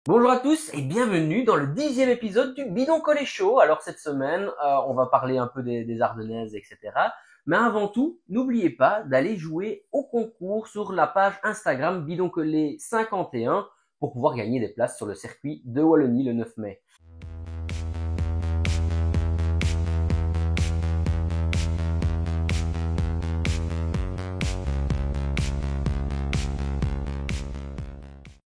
Bonjour à tous et bienvenue dans le 10e épisode du Bidon Collé Show. Alors cette semaine, on va parler un peu des Ardennaises, etc. Mais avant tout, n'oubliez pas d'aller jouer au concours sur la page Instagram Bidon Collé 51 pour pouvoir gagner des places sur le circuit de Wallonie le 9 mai.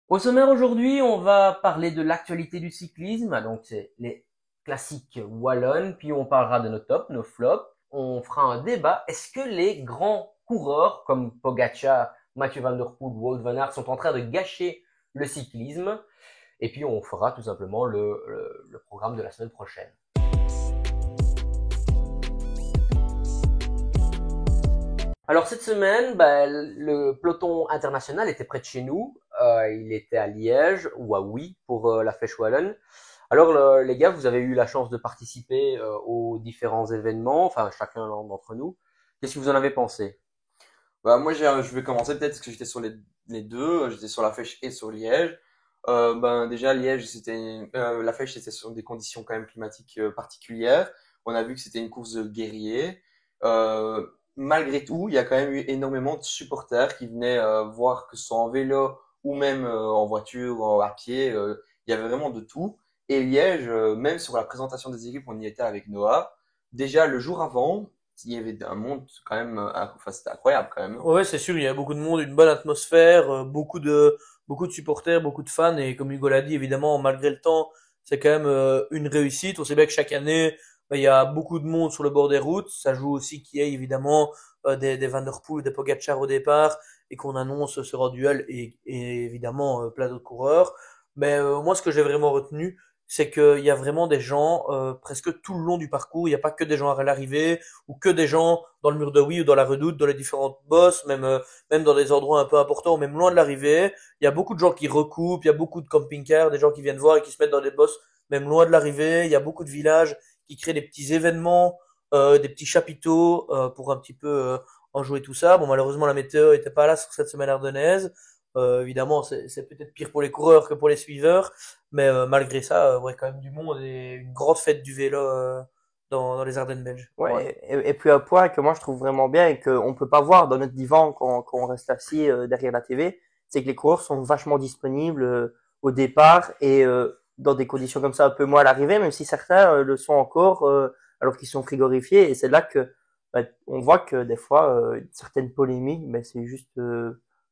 Au sommaire aujourd'hui, on va parler de l'actualité du cyclisme, donc c'est les classiques wallonnes, puis on parlera de nos tops, nos flops, on fera un débat. Est-ce que les grands coureurs comme Pogacar, Mathieu Van Der Poel, Wout van Aert sont en train de gâcher le cyclisme? Et puis on fera tout simplement le programme de la semaine prochaine. Alors cette semaine, le peloton international était près de chez nous. Il était à Liège ou à Oui pour la Flèche Wallonne. Alors les gars, vous avez eu la chance de participer aux différents événements, enfin chacun d'entre nous. Qu'est-ce que vous en avez pensé? Bah, moi, je vais commencer peut-être parce que j'étais sur les deux. J'étais sur la Flèche et sur Liège. Déjà, Liège, la Flèche, c'était sur des conditions quand même climatiques particulières. On a vu que c'était une course de guerriers. Malgré tout, il y a quand même eu énormément de supporters qui venaient voir, que ce soit en vélo ou même en voiture, à pied. Il y avait vraiment de tout. Et Liège, même sur la présentation des équipes, on y était avec Noah. Déjà, le jour avant, il y avait un monde quand même, enfin, c'était incroyable quand même. Ouais, c'est sûr, il y a beaucoup de monde, une bonne atmosphère, beaucoup de supporters, beaucoup de fans, et comme Hugo l'a dit, évidemment, malgré le temps, c'est quand même une réussite. On sait bien que chaque année, il y a beaucoup de monde sur le bord des routes. Ça joue aussi qu'il y ait évidemment des Van Der Poel, des Pogacar au départ, et qu'on annonce ce grand duel, et évidemment plein d'autres coureurs. Mais moi, ce que j'ai vraiment retenu, c'est qu'il y a vraiment des gens presque tout le long du parcours. Il n'y a pas que des gens à l'arrivée ou que des gens dans le mur de Oui ou dans la redoute, dans les différentes bosses, même dans des endroits un peu importants, même loin de l'arrivée. Il y a beaucoup de gens qui recoupent, il y a beaucoup de camping-cars, des gens qui viennent voir et qui se mettent dans des bosses, même loin de l'arrivée. Il y a beaucoup de villages qui créent des petits événements, des petits chapiteaux pour un petit peu enjouer tout ça. Bon, malheureusement, la météo était pas là sur cette semaine ardennaise. Évidemment, c'est peut-être pire pour les coureurs que pour les suiveurs, mais malgré ça, ouais, quand même du monde et une grande fête du vélo dans les Ardennes belges. Ouais. Ouais, et puis un point que moi je trouve vraiment bien et qu'on peut pas voir dans notre divan quand on reste assis derrière la TV, c'est que les coureurs sont vachement disponibles au départ et dans des conditions comme ça un peu moins à l'arrivée, même si certains le sont encore alors qu'ils sont frigorifiés. Et c'est là que on voit que des fois certaines polémiques, mais c'est juste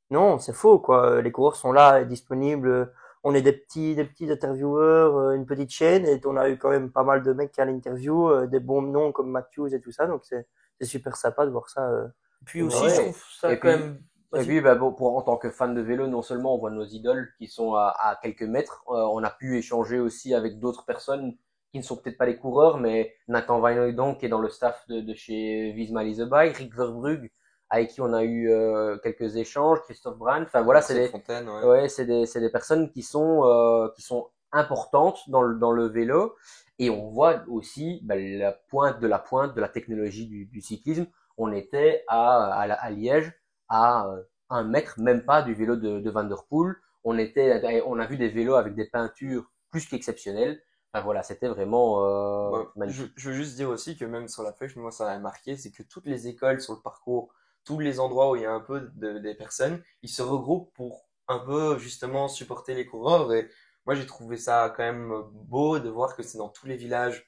non, c'est faux quoi. Les coureurs sont là disponibles. On est des petits intervieweurs, une petite chaîne, et on a eu quand même pas mal de mecs qui à l'interview, des bons noms comme Matthews et tout ça, donc c'est super sympa de voir ça. Puis De voir aussi, je ça. Ouais. trouve ça Et quand puis, même. et Vas-y. puis bon, en tant que fan de vélo, non seulement on voit nos idoles qui sont à quelques mètres, on a pu échanger aussi avec d'autres personnes qui ne sont peut-être pas les coureurs, mais Nathan Weinhoydonk qui est dans le staff de chez Visma Lease a Bike, Rick Verbrugge avec qui on a eu quelques échanges, Christophe Brand, enfin voilà, Marcel Fontaine, ouais. c'est des personnes qui sont importantes dans le vélo, et on voit aussi la pointe de la technologie du cyclisme. On était à Liège à 1 mètre, même pas du vélo de Van Der Poel. On a vu des vélos avec des peintures plus qu'exceptionnelles. Enfin voilà, c'était vraiment Ouais, magnifique. je veux juste dire aussi que même sur la flèche, moi ça m'a marqué, c'est que toutes les écoles sur le parcours, tous les endroits où il y a un peu des personnes, ils se regroupent pour un peu justement supporter les coureurs. Et moi j'ai trouvé ça quand même beau de voir que c'est dans tous les villages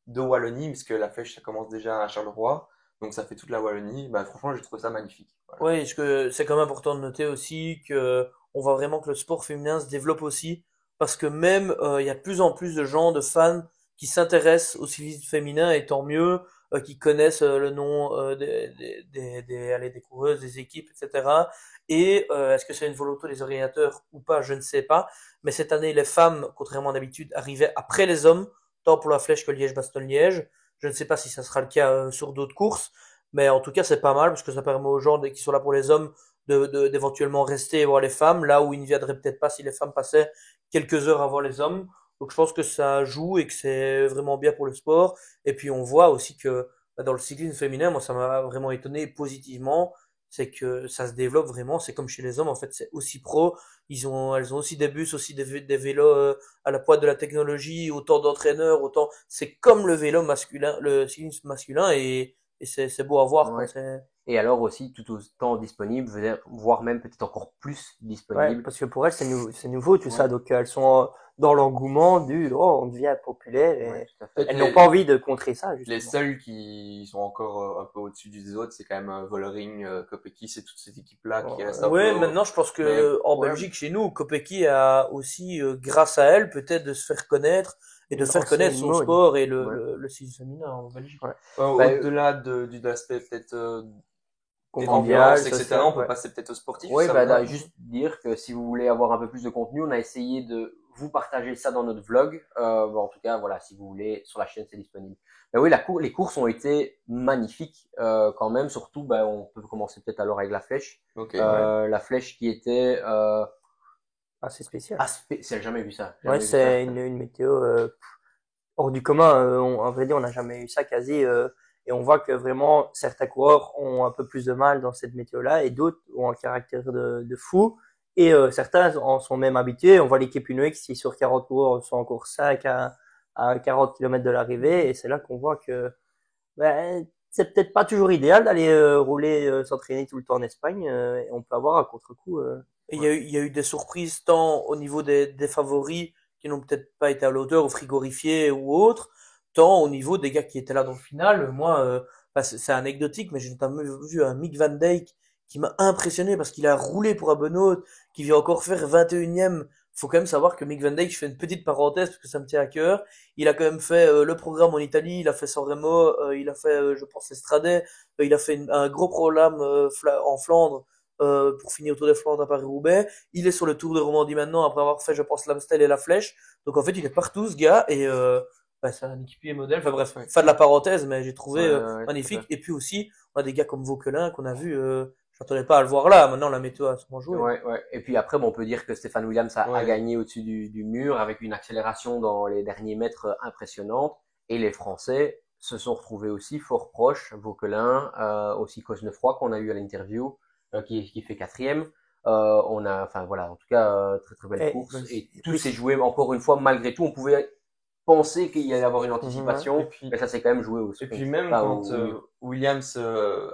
de Wallonie, puisque la flèche ça commence déjà à Charleroi, donc ça fait toute la Wallonie. Bah franchement j'ai trouvé ça magnifique. Voilà. Ouais, est-ce que c'est quand même important de noter aussi que on voit vraiment que le sport féminin se développe aussi, parce que même il y a de plus en plus de gens, de fans qui s'intéressent au cyclisme féminin, et tant mieux, qui connaissent le nom allez, des coureuses, des équipes, etc. Et est-ce que c'est une volonté des organisateurs ou pas, je ne sais pas. Mais cette année, les femmes, contrairement à d'habitude, arrivaient après les hommes, tant pour la Flèche que Liège-Bastogne-Liège. Je ne sais pas si ça sera le cas sur d'autres courses. Mais en tout cas, c'est pas mal parce que ça permet aux gens qui sont là pour les hommes d'éventuellement rester et voir les femmes, là où ils ne viendraient peut-être pas si les femmes passaient quelques heures avant les hommes. Donc je pense que ça joue et que c'est vraiment bien pour le sport. Et puis on voit aussi que dans le cyclisme féminin, moi ça m'a vraiment étonné positivement, c'est que ça se développe vraiment. C'est comme chez les hommes, en fait, c'est aussi pro. Elles ont aussi des bus, aussi des vélos à la pointe de la technologie, autant d'entraîneurs, autant. C'est comme le vélo masculin, le cyclisme masculin, et c'est beau à voir, quoi. Ouais. Et alors aussi tout autant disponible, voire même peut-être encore plus Ouais, disponible. parce que pour elles, c'est nouveau tout Ouais. ça. Donc, elles sont dans l'engouement on devient populaire et Ouais, tout à fait. Peut-être elles n'ont pas envie de contrer ça, les justement. seuls qui sont encore un peu au-dessus des autres, c'est quand même Vollering, Kopecky, c'est toutes ces équipes-là qui restent un peu. Ouais, maintenant je pense Mais, que en ouais, Belgique, chez nous, Kopecky a aussi, grâce à elle, peut-être de se faire connaître et de Une faire connaître ancienne son mode. sport et Ouais. le cyclisme féminin en Belgique. Ouais. Au-delà de l'aspect peut-être des Convivial, ambiances, etc., social, on peut ouais. passer peut-être au sportif. Oui, ça va. juste dire que si vous voulez avoir un peu plus de contenu, on a essayé de vous partager ça dans notre vlog. En tout cas, voilà, si vous voulez, sur la chaîne, c'est disponible. Ben oui, les courses ont été magnifiques quand même. Surtout, on peut commencer peut-être alors avec la flèche. Ok. La flèche qui était Assez spécial. spéciale. Jamais vu ça. Ouais, Jamais vu ça. c'est une météo hors du commun. À vrai dire, on n'a jamais eu ça quasi. Et on voit que vraiment, certains coureurs ont un peu plus de mal dans cette météo-là et d'autres ont un caractère de fou. Et certains en sont même habitués. On voit l'équipe Uno-X qui, sur 40 coureurs, sont encore 5 à 40 km de l'arrivée. Et c'est là qu'on voit que c'est peut-être pas toujours idéal d'aller rouler, s'entraîner tout le temps en Espagne. Et on peut avoir un contre-coup. Et il y a eu des surprises tant au niveau des favoris qui n'ont peut-être pas été à la hauteur, ou frigorifiés ou autres, tant au niveau des gars qui étaient là dans le final. Moi, c'est anecdotique, mais j'ai notamment vu un Mick Van Dijk qui m'a impressionné parce qu'il a roulé pour Abenoot, qui vient encore faire 21e. Faut quand même savoir que Mick Van Dijk, je fais une petite parenthèse parce que ça me tient à cœur. Il a quand même fait le programme en Italie, il a fait San Remo, il a fait, je pense, Estrade, il a fait un gros programme en Flandre pour finir au Tour des Flandres à Paris-Roubaix. Il est sur le Tour de Romandie maintenant après avoir fait, je pense, l'Amstel et la Flèche. Donc en fait, il est partout ce gars et c'est un équipier modèle. Enfin bref, Ouais. fin de la parenthèse, mais j'ai trouvé Ouais, magnifique. Et puis aussi, on a des gars comme Vauquelin qu'on a vu. Je m'attendais pas à le voir là. Maintenant, la météo a sûrement joué. Ouais. Et puis après, on peut dire que Stéphane Williams a Ouais. gagné au-dessus du mur avec une accélération dans les derniers mètres impressionnante. Et les Français se sont retrouvés aussi fort proches. Vauquelin, aussi Cosnefroy qu'on a eu à l'interview, qui fait 4e. Enfin voilà, en tout cas, très très belle Et- course. Et et tout puis- s'est joué encore une fois, malgré tout. On pouvait penser qu'il y allait avoir une anticipation, Et puis- mais ça s'est quand même joué au Et sprint. puis même Enfin, quand au mur. Williams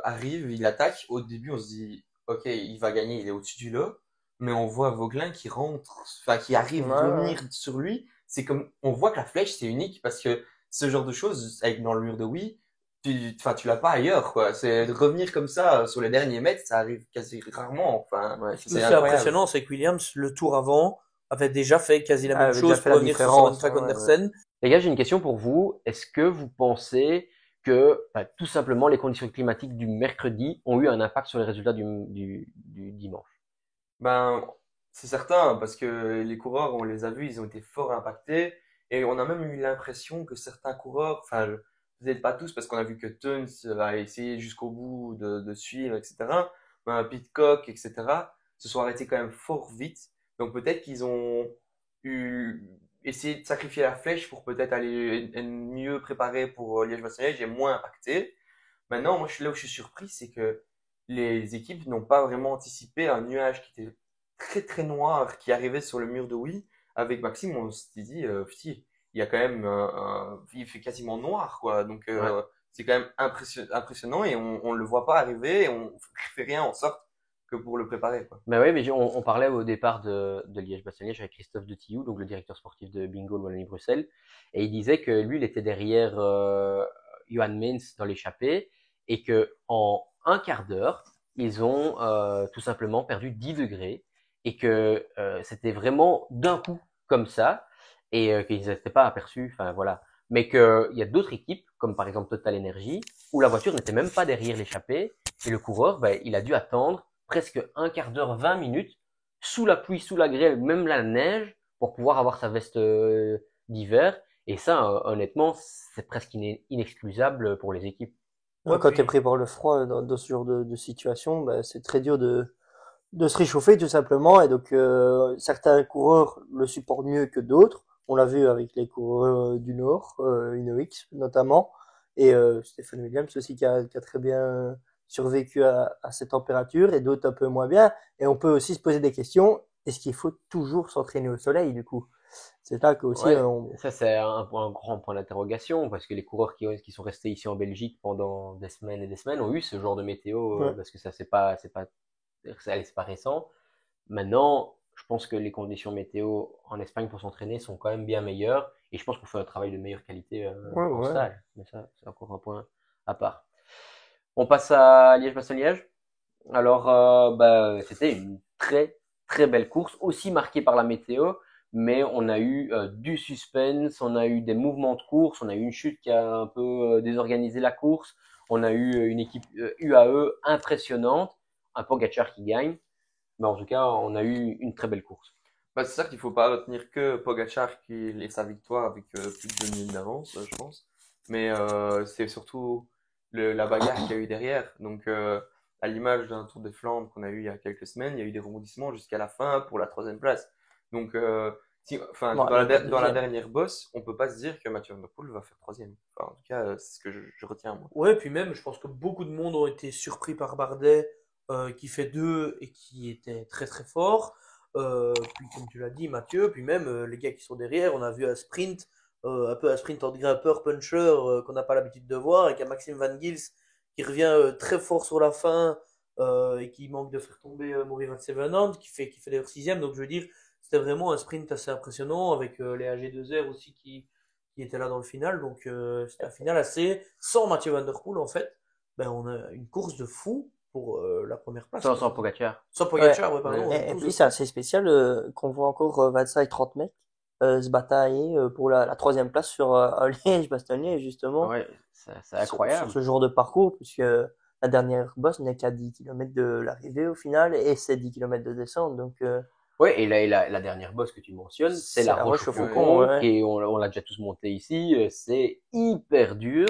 arrive, il attaque, au début on se dit, ok, il va gagner, il est au-dessus du lot, mais on voit Vauquelin qui rentre, enfin qui arrive à Ouais. revenir sur lui. C'est comme, on voit que la flèche c'est unique parce que ce genre de choses, avec dans le mur de Wii, tu l'as pas ailleurs, quoi. C'est de revenir comme ça sur les derniers mètres, ça arrive quasi rarement. Enfin, Ouais, Ce qui est incroyable. impressionnant, c'est que Williams, le tour avant, avait déjà fait quasi la Ah, même avait chose déjà fait pour la revenir sur différence, Søren Kragh ouais, Andersen. Les gars, j'ai une question pour vous. Est-ce que vous pensez que tout simplement les conditions climatiques du mercredi ont eu un impact sur les résultats du dimanche? Ben, c'est certain, parce que les coureurs, on les a vus, ils ont été fort impactés, et on a même eu l'impression que certains coureurs, enfin, peut-être pas tous, parce qu'on a vu que Teuns a essayé jusqu'au bout de suivre, etc., ben, Pidcock, etc., se sont arrêtés quand même fort vite, donc peut-être qu'ils ont eu, essayé de sacrifier la flèche pour peut-être aller être mieux préparés pour Liège-Bastogne-Liège et moins impactés. Maintenant, moi, là où je suis surpris, c'est que les équipes n'ont pas vraiment anticipé un nuage qui était très très noir qui arrivait sur le mur de Wii. Avec Maxime, on s'était dit, putain, il y a quand même, il fait quasiment noir, quoi. Donc, Ouais. c'est quand même impressionnant et on le voit pas arriver et on fait rien en sorte que pour le préparer, quoi. Ben oui, mais on parlait au départ de Liège-Bastogne-Liège avec Christophe de Tillou, donc le directeur sportif de Bingo Wallonie-Bruxelles, et il disait que lui, il était derrière Johan Meens dans l'échappée et que en un quart d'heure, ils ont tout simplement perdu 10 degrés et que c'était vraiment d'un coup comme ça et qu'ils n'étaient pas aperçus. Enfin voilà, mais qu'il y a d'autres équipes comme par exemple Total Energy où la voiture n'était même pas derrière l'échappée et le coureur, il a dû attendre presque un quart d'heure, 20 minutes, sous la pluie, sous la grêle, même la neige, pour pouvoir avoir sa veste d'hiver. Et ça, honnêtement, c'est presque inexcusable pour les équipes. Ouais, quand t'es pris par le froid dans ce genre de situation, c'est très dur de se réchauffer tout simplement. Et donc certains coureurs le supportent mieux que d'autres. On l'a vu avec les coureurs du Nord, Uno-X notamment, et Stéphane Williams aussi qui a très bien survécu à cette température et d'autres un peu moins bien. Et on peut aussi se poser des questions. Est-ce qu'il faut toujours s'entraîner au soleil, du coup? C'est là que aussi, Ouais, ça c'est un grand point d'interrogation parce que les coureurs qui sont restés ici en Belgique pendant des semaines et des semaines ont eu ce genre de météo Ouais. parce que ça c'est pas récent. Maintenant, je pense que les conditions météo en Espagne pour s'entraîner sont quand même bien meilleures et je pense qu'on fait un travail de meilleure qualité Ouais, en ouais. salle. Mais ça, c'est encore un point à part. On passe à Liège-Bastogne-Liège. Alors, c'était une très belle course, aussi marquée par la météo, mais on a eu du suspense, on a eu des mouvements de course, on a eu une chute qui a un peu désorganisé la course, on a eu une équipe UAE impressionnante, un Pogacar qui gagne, mais en tout cas, on a eu une très belle course. Bah, c'est ça qu'il faut pas retenir que Pogacar qui ait sa victoire avec plus de 2 minutes d'avance, je pense. Mais c'est surtout la bagarre qu'il y a eu derrière. Donc, à l'image d'un Tour des Flandres qu'on a eu il y a quelques semaines, il y a eu des rebondissements jusqu'à la fin pour la 3e place. Donc, enfin, Bon, dans la deuxième. dernière bosse, on peut pas se dire que Mathieu Van Der Poel va faire 3e. Enfin, en tout cas, c'est ce que je retiens moi. Ouais, puis même, je pense que beaucoup de monde ont été surpris par Bardet, qui fait 2 et qui était très très fort. Puis comme tu l'as dit, Mathieu, puis même les gars qui sont derrière, on a vu un sprint, un peu un sprint entre grimpeur, puncher, qu'on n'a pas l'habitude de voir, avec un Maxime Van Gils qui revient très fort sur la fin et qui manque de faire tomber Maury Van Sevenant, qui fait d'ailleurs 6e. Donc je veux dire, c'était vraiment un sprint assez impressionnant avec les AG2R aussi qui était là dans le final. Donc c'était un final assez sans Mathieu Van Der Poel en fait. Ben on a une course de fou pour la première place. Sans Pogacar. Sans Pogacar, ouais, pardon. Ouais. Une Et course puis de c'est fou. assez spécial qu'on voit encore 25 et 30 mecs se batailler pour la 3e place sur un Liège-Bastogne, justement, Ouais, c'est sur incroyable. ce genre de parcours, puisque la dernière bosse n'est qu'à 10 km de l'arrivée au final, et c'est 10 km de descente. Donc, Ouais, et la dernière bosse que tu mentionnes, c'est la Roche au Faucon, Faucon, ouais. et on l'a déjà tous monté ici, c'est hyper dur.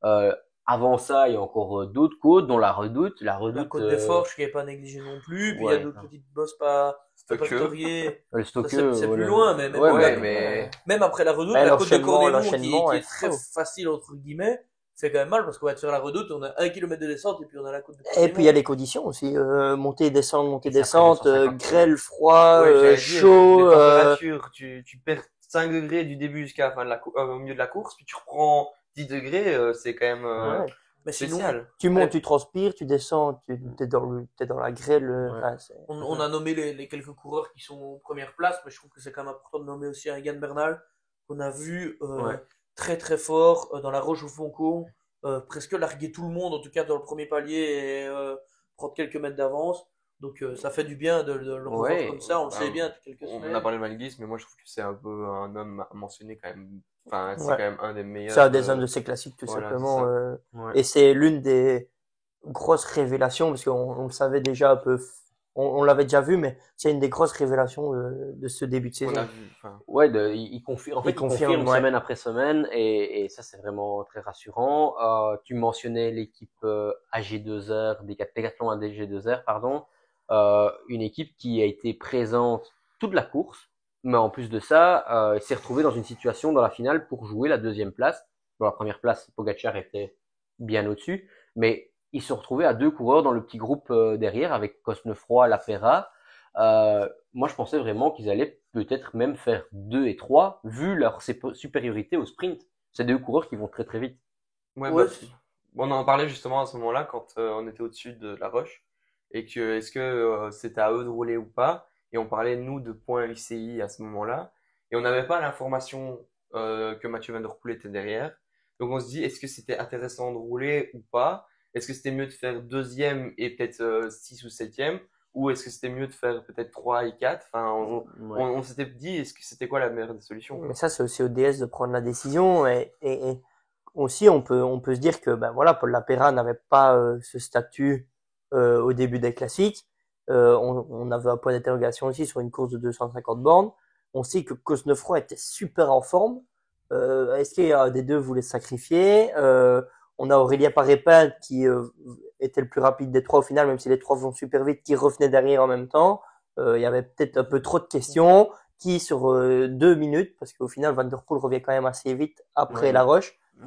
Euh, Avant ça, il y a encore d'autres côtes, dont la Redoute. La La Redoute, côte des Forges qui est pas négligée non plus. Puis il y a ouais, d'autres petites bosses pas Stockeux. répertoriées. le Ça, Stockeux, c'est plus le- loin, mais même, ouais, Ouais, la- mais même après la Redoute, Ouais, la côte de Cordémont l'enchaînement qui est est très fou. facile entre guillemets, c'est quand même mal parce qu'on va te faire la Redoute, on a 1 kilomètre de descente et puis on a la côte de Et puis il y a Cordémont. les conditions aussi, montée, descente, Et ça prend descente, 250 grêle, froid, ouais, j'allais dire, chaud, les températures, tu perds 5 degrés du début jusqu'à la fin de au milieu de la course, puis tu reprends 10 degrés, c'est quand même ouais. Mais sinon, spécial. Tu montes, tu transpires, tu descends, t'es dans la grêle, Ouais. enfin, on a nommé les quelques coureurs qui sont en première place, mais je trouve que c'est quand même important de nommer aussi un Egan Bernal qu'on a vu Ouais. très très fort dans la Roche au Foncon, presque larguer tout le monde, en tout cas dans le premier palier et prendre quelques mètres d'avance. Donc ça fait du bien de le revoir Ouais. comme ça, on le Bah, sait bien depuis quelques On semaines. a parlé de Malguis, mais moi je trouve que c'est un peu un homme à mentionner quand même. Enfin, c'est Ouais. quand même un des meilleurs. c'est un des hommes de ces classiques, tout voilà, simplement. c'est Ouais. Et c'est l'une des grosses révélations, parce qu'on le savait déjà un peu, on l'avait déjà vu, mais c'est une des grosses révélations de ce début de On a saison. vu. Enfin, Ouais, il confirme, en fait, il confirme ouais. semaine après semaine, et ça, c'est vraiment très rassurant. Tu mentionnais l'équipe AG2R, Décathlon AG2R, pardon, une équipe qui a été présente toute la course, mais en plus de ça, s'est retrouvée dans une situation dans la finale pour jouer la 2e place. Dans la première place, Pogacar était bien au-dessus, mais ils se retrouvaient à 2 coureurs dans le petit groupe derrière, avec Cosnefroy, Lapera. Moi, je pensais vraiment qu'ils allaient peut-être même faire 2 et 3, vu leur supériorité au sprint. C'est 2 coureurs qui vont très très vite. ouais, Ouais, bah, on en parlait justement à ce moment-là quand on était au-dessus de la roche et que est-ce que c'était à eux de rouler ou pas. Et on parlait nous de points UCI à ce moment-là et on n'avait pas l'information que Mathieu Van Der Poel était derrière. Donc on se dit est-ce que c'était intéressant de rouler ou pas? Est-ce que c'était mieux de faire 2e et peut-être 6 ou 7e? Ou est-ce que c'était mieux de faire peut-être 3 et 4? Enfin, Ouais. on s'était dit est-ce que c'était quoi la meilleure des solutions, quoi. Mais ça, c'est aussi au DS de prendre la décision. Et aussi, on peut se dire que ben voilà, Paul Lapera n'avait pas ce statut au début des classiques. On avait un point d'interrogation aussi sur une course de 250 bornes. On sait que Cosnefroy était super en forme. Est-ce qu'il y a un des deux voulait se sacrifier? On a Aurélien Paré-Pin qui était le plus rapide des trois au final, même si les trois vont super vite, qui revenait derrière en même temps. Il y avait peut-être un peu trop de questions qui sur 2 minutes, parce qu'au final Van Der Poel revient quand même assez vite après Ouais. la roche, Ouais.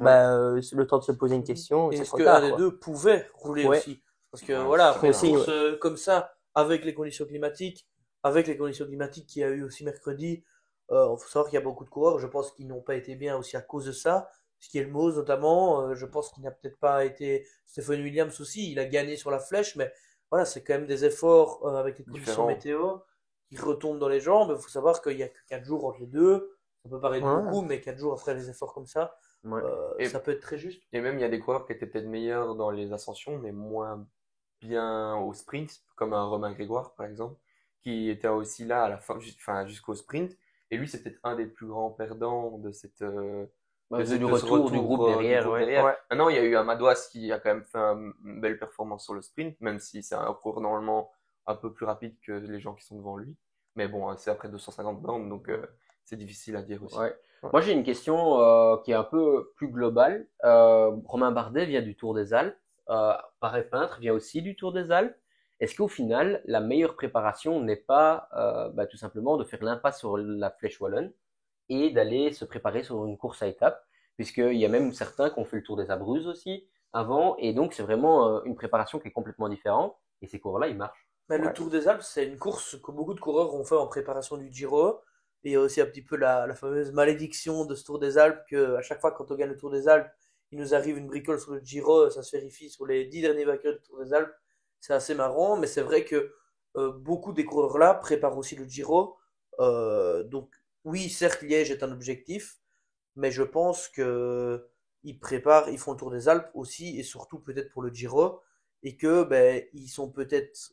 le temps de se poser une question, Et c'est est-ce trop qu'un tard. des Quoi. deux pouvait rouler Ouais. aussi? Parce que Ouais, voilà, c'est après une aussi, course comme ça, avec les conditions climatiques, qu'il y a eu aussi mercredi, faut savoir qu'il y a beaucoup de coureurs, je pense qu'ils n'ont pas été bien aussi à cause de ça. Ce qui est le Mose notamment, je pense qu'il n'a peut-être pas été Stephen Williams aussi, il a gagné sur la flèche, mais voilà, c'est quand même des efforts avec les conditions Différent. météo qui retombent dans les jambes. Il faut savoir qu'il y a que 4 jours entre les deux. Ça peut paraître Ouais. beaucoup, mais 4 jours après les efforts comme ça, Ouais. Et- ça peut être très juste. Et même, il y a des coureurs qui étaient peut-être meilleurs dans les ascensions, mais moins bien au sprint, comme un Romain Grégoire, par exemple, qui était aussi là à la fin, enfin, jusqu'au sprint. Et lui, c'est peut-être un des plus grands perdants de cette, Bah, de du ce retour du groupe derrière, ouais. derrière. Ouais. Maintenant, il y a eu Amadouas qui a quand même fait une belle performance sur le sprint, même si c'est un cours normalement un peu plus rapide que les gens qui sont devant lui. Mais bon, c'est après 250 bornes, donc c'est difficile à dire aussi. Ouais. Ouais. Moi, j'ai une question qui est un peu plus globale. Romain Bardet vient du Tour des Alpes. Paré Peintre vient aussi du Tour des Alpes. Est-ce qu'au final, la meilleure préparation n'est pas bah, tout simplement de faire l'impasse sur la Flèche Wallonne et d'aller se préparer sur une course à étapes, puisqu'il y a même certains qui ont fait le Tour des Abruzzes aussi avant, et donc c'est vraiment une préparation qui est complètement différente, et ces coureurs-là, ils marchent. Mais le Ouais. Tour des Alpes, c'est une course que beaucoup de coureurs ont fait en préparation du Giro. Et il y a aussi un petit peu la fameuse malédiction de ce Tour des Alpes que à chaque fois quand on gagne le Tour des Alpes, il nous arrive une bricole sur le Giro, ça se vérifie sur les 10 derniers vainqueurs du Tour des Alpes. C'est assez marrant, mais c'est vrai que beaucoup des coureurs là préparent aussi le Giro. Donc oui, certes, Liège est un objectif, mais je pense que ils font le Tour des Alpes aussi et surtout peut-être pour le Giro et que ben ils sont peut-être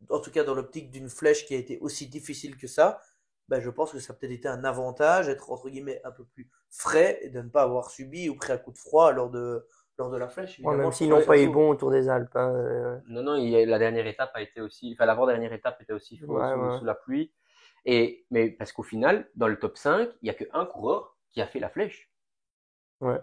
en tout cas dans l'optique d'une flèche qui a été aussi difficile que ça, ben je pense que ça a peut-être été un avantage être entre guillemets un peu plus frais et de ne pas avoir subi ou pris un coup de froid lors de la flèche. Ouais, Évidemment, même je s'ils pense n'ont que pas ça eu joue. bon au Tour des Alpes. Hein, Non, non, la dernière étape a été aussi, enfin l'avant-dernière étape était aussi Ouais, ouais. sous la pluie, mais parce qu'au final, dans le top 5, il y a qu'un coureur qui a fait la flèche. Ouais.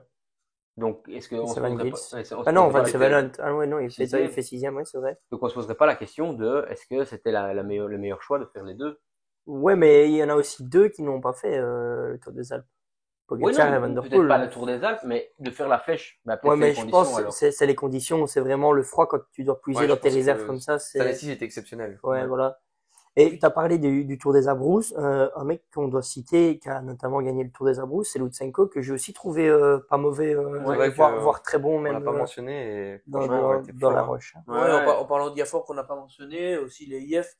Donc, est-ce qu'on se Seven poserait Gilles. pas, on se Ah non, poserait Van pas Sevenant. Ah ouais, non, il fait sixième. 6e, ouais, c'est vrai. Donc, on se poserait pas la question de est-ce que c'était le meilleur choix de faire les deux? Ouais, mais il y en a aussi deux qui n'ont pas fait le Tour des Alpes. Oui, Pogacar et Van non, Der peut-être pas Poel. le Tour des Alpes, mais de faire la flèche, bah, Ouais, peut-être mais les je conditions pense alors. c'est les conditions, c'est vraiment le froid quand tu dois puiser Ouais, dans je tes pense réserves que comme ça. cette année-ci, était exceptionnel. Ouais, voilà. Et tu as parlé du Tour des Abruzzes. Un mec qu'on doit citer, qui a notamment gagné le Tour des Abruzzes, c'est Lutsenko, que j'ai aussi trouvé pas mauvais, C'est vrai voire que très bon on l'a même pas mentionné et dans, franchement, dans, il était dans fort, la hein. roche. Ouais, en parlant d'IAFOR qu'on n'a pas mentionné, aussi les IF,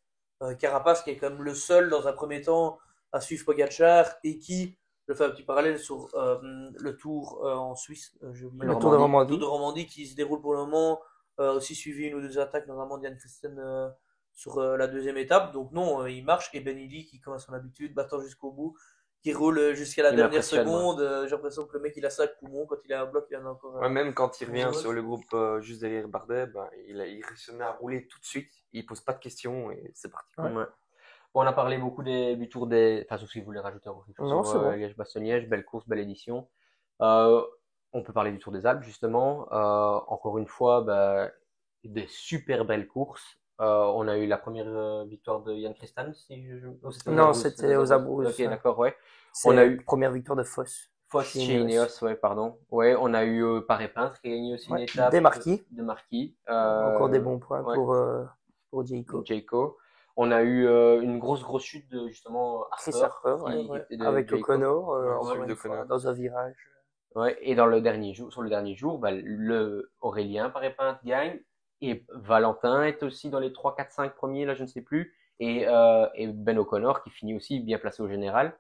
Carapace qui est quand même le seul dans un premier temps à suivre Pogacar et qui, je fais un petit parallèle sur le Tour en Suisse, j'ai oublié Le Tour de le Tour Romandie. de Romandie qui se déroule pour le moment, aussi suivi une ou deux attaques notamment Diane Christen sur la deuxième étape, donc non, il marche et Benili qui comme à son habitude, battant jusqu'au bout, qui roule jusqu'à la Il dernière m'impressionne, moi. seconde, j'ai l'impression que le mec il a 5 poumons, quand il a un bloc il en a encore Ouais, même quand il revient Ouais. sur le groupe juste derrière Bardet, ben, il se met à rouler tout de suite. Il pose pas de questions et c'est parti. Ouais. Ouais. Bon, on a parlé beaucoup du Tour des, enfin, sauf si vous voulez rajouter encore quelque chose Non, sur c'est bon. Liège-Bastogne-Liège, belle course, belle édition. Euh, on peut parler du Tour des Alpes, justement. Encore une fois, bah, des super belles courses. On a eu la première victoire de Jan Christian, si oh, c'était aux Non, Abruzzes, c'était aux Abruzzes. Ok, d'accord, ouais. C'est On a la eu première victoire de Foss. Foss chez Ineos, ouais, pardon. Ouais, on a eu Paré Peintre qui a gagné aussi une Ouais, étape. des Marquis. De Marquis. Encore des bons points ouais, pour Jayco. Jayco. On a eu une grosse chute de justement Chris Harper, Harper, qui ouais. était de Avec Jayco. O'Connor, Ouais, encore celui une d'O'Connor. fois, dans un virage. Ouais, et dans le dernier jour, sur le dernier jour, bah, le Aurélien Paré Peintre gagne et Valentin est aussi dans les 3, 4, 5 premiers, là je ne sais plus, et Ben O'Connor qui finit aussi bien placé au général.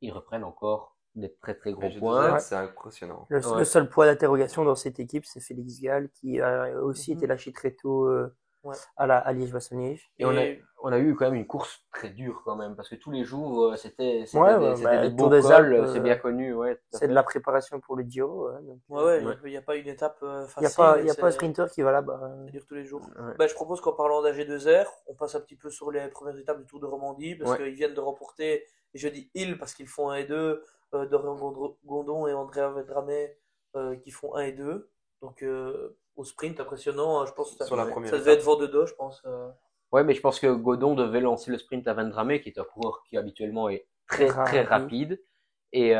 Ils reprennent encore des très gros G2R, points. Ouais. c'est impressionnant. Le Ouais. seul point d'interrogation dans cette équipe, c'est Félix Gall, qui a aussi été lâché très tôt Ouais. à Liège-Bastogne-Liège. Et on a eu quand même une course très dure quand même, parce que tous les jours, c'était Ouais, des le Tour beaux des cols, Alpes, c'est bien connu, ouais. tout à c'est de fait. la préparation pour le Giro. Ouais, donc, Ouais, Ouais. il n'y a pas une étape il facile. n'y a pas un c'est- sprinter qui va là-bas. Ça dure tous les jours. Ouais. Bah, je propose qu'en parlant d'AG2R, on passe un petit peu sur les premières étapes du Tour de Romandie, parce Ouais. qu'ils viennent de remporter, et je dis ils parce qu'ils font 1 et 2, Dorian Gondon et Andrea Vedramé qui font 1 et 2. Donc au sprint, impressionnant, je pense que Sur la ça, première ça devait étape. être vent de dos, je pense. Ouais, mais je pense que Godon devait lancer le sprint à Vendramé, qui est un coureur qui habituellement est très Rapide. rapide. Et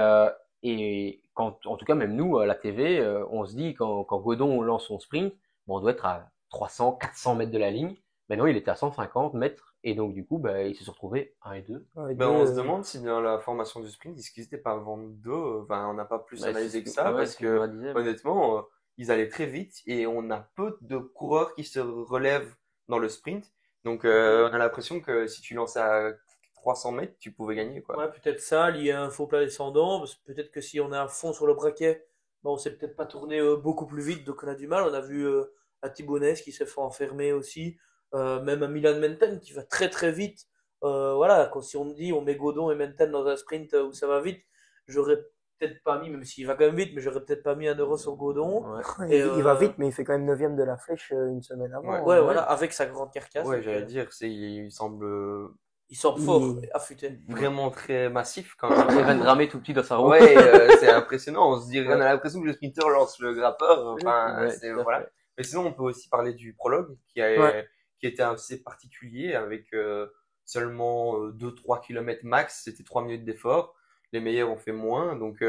quand, en tout cas, même nous, à la TV, on se dit quand Godon lance son sprint, bon, on doit être à 300, 400 mètres de la ligne. Maintenant, il était à 150 mètres. Et donc, du coup, bah, il se sont retrouvés 1 et 2. Ouais, Ben, on se deux, demande si dans la formation du sprint, est-ce qu'ils étaient pas avant deux, enfin, on n'a pas plus Bah, analysé c'est que ce ça, ouais, parce c'est ce que moi que, disais. honnêtement, ils allaient très vite et on a peu de coureurs qui se relèvent dans le sprint. Donc, on a l'impression que si tu lançais à 300 mètres, tu pouvais gagner, quoi. Ouais, peut-être ça, lié à un faux plat descendant, parce que peut-être que si on est à fond sur le braquet, bah, on sait peut-être pas tourner beaucoup plus vite, donc on a du mal. On a vu à Thibonès qui s'est fait enfermer aussi, même à Milan Menten qui va très très vite. Voilà, quand si on me dit on met Godon et Menten dans un sprint où ça va vite, j'aurais peut-être pas mis, même s'il va quand même vite, mais j'aurais peut-être pas mis 1 euro sur Godon. Ouais. Et il va vite, mais il fait quand même 9e de la flèche une semaine avant. Ouais. ouais, hein. voilà, avec sa grande carcasse. Ouais, donc, j'allais dire, il semble il sort fort, Il- affûté. vraiment très massif quand même. Evan Dramé tout petit dans sa roue. Ouais, c'est impressionnant. On se dit, on a l'impression que le sprinter lance le grappeur. Enfin, Ouais, c'est tout à voilà. fait. Mais sinon, on peut aussi parler du prologue Ouais. qui était assez particulier avec seulement 2-3 kilomètres max. C'était 3 minutes d'effort. Les meilleurs ont fait moins. Donc,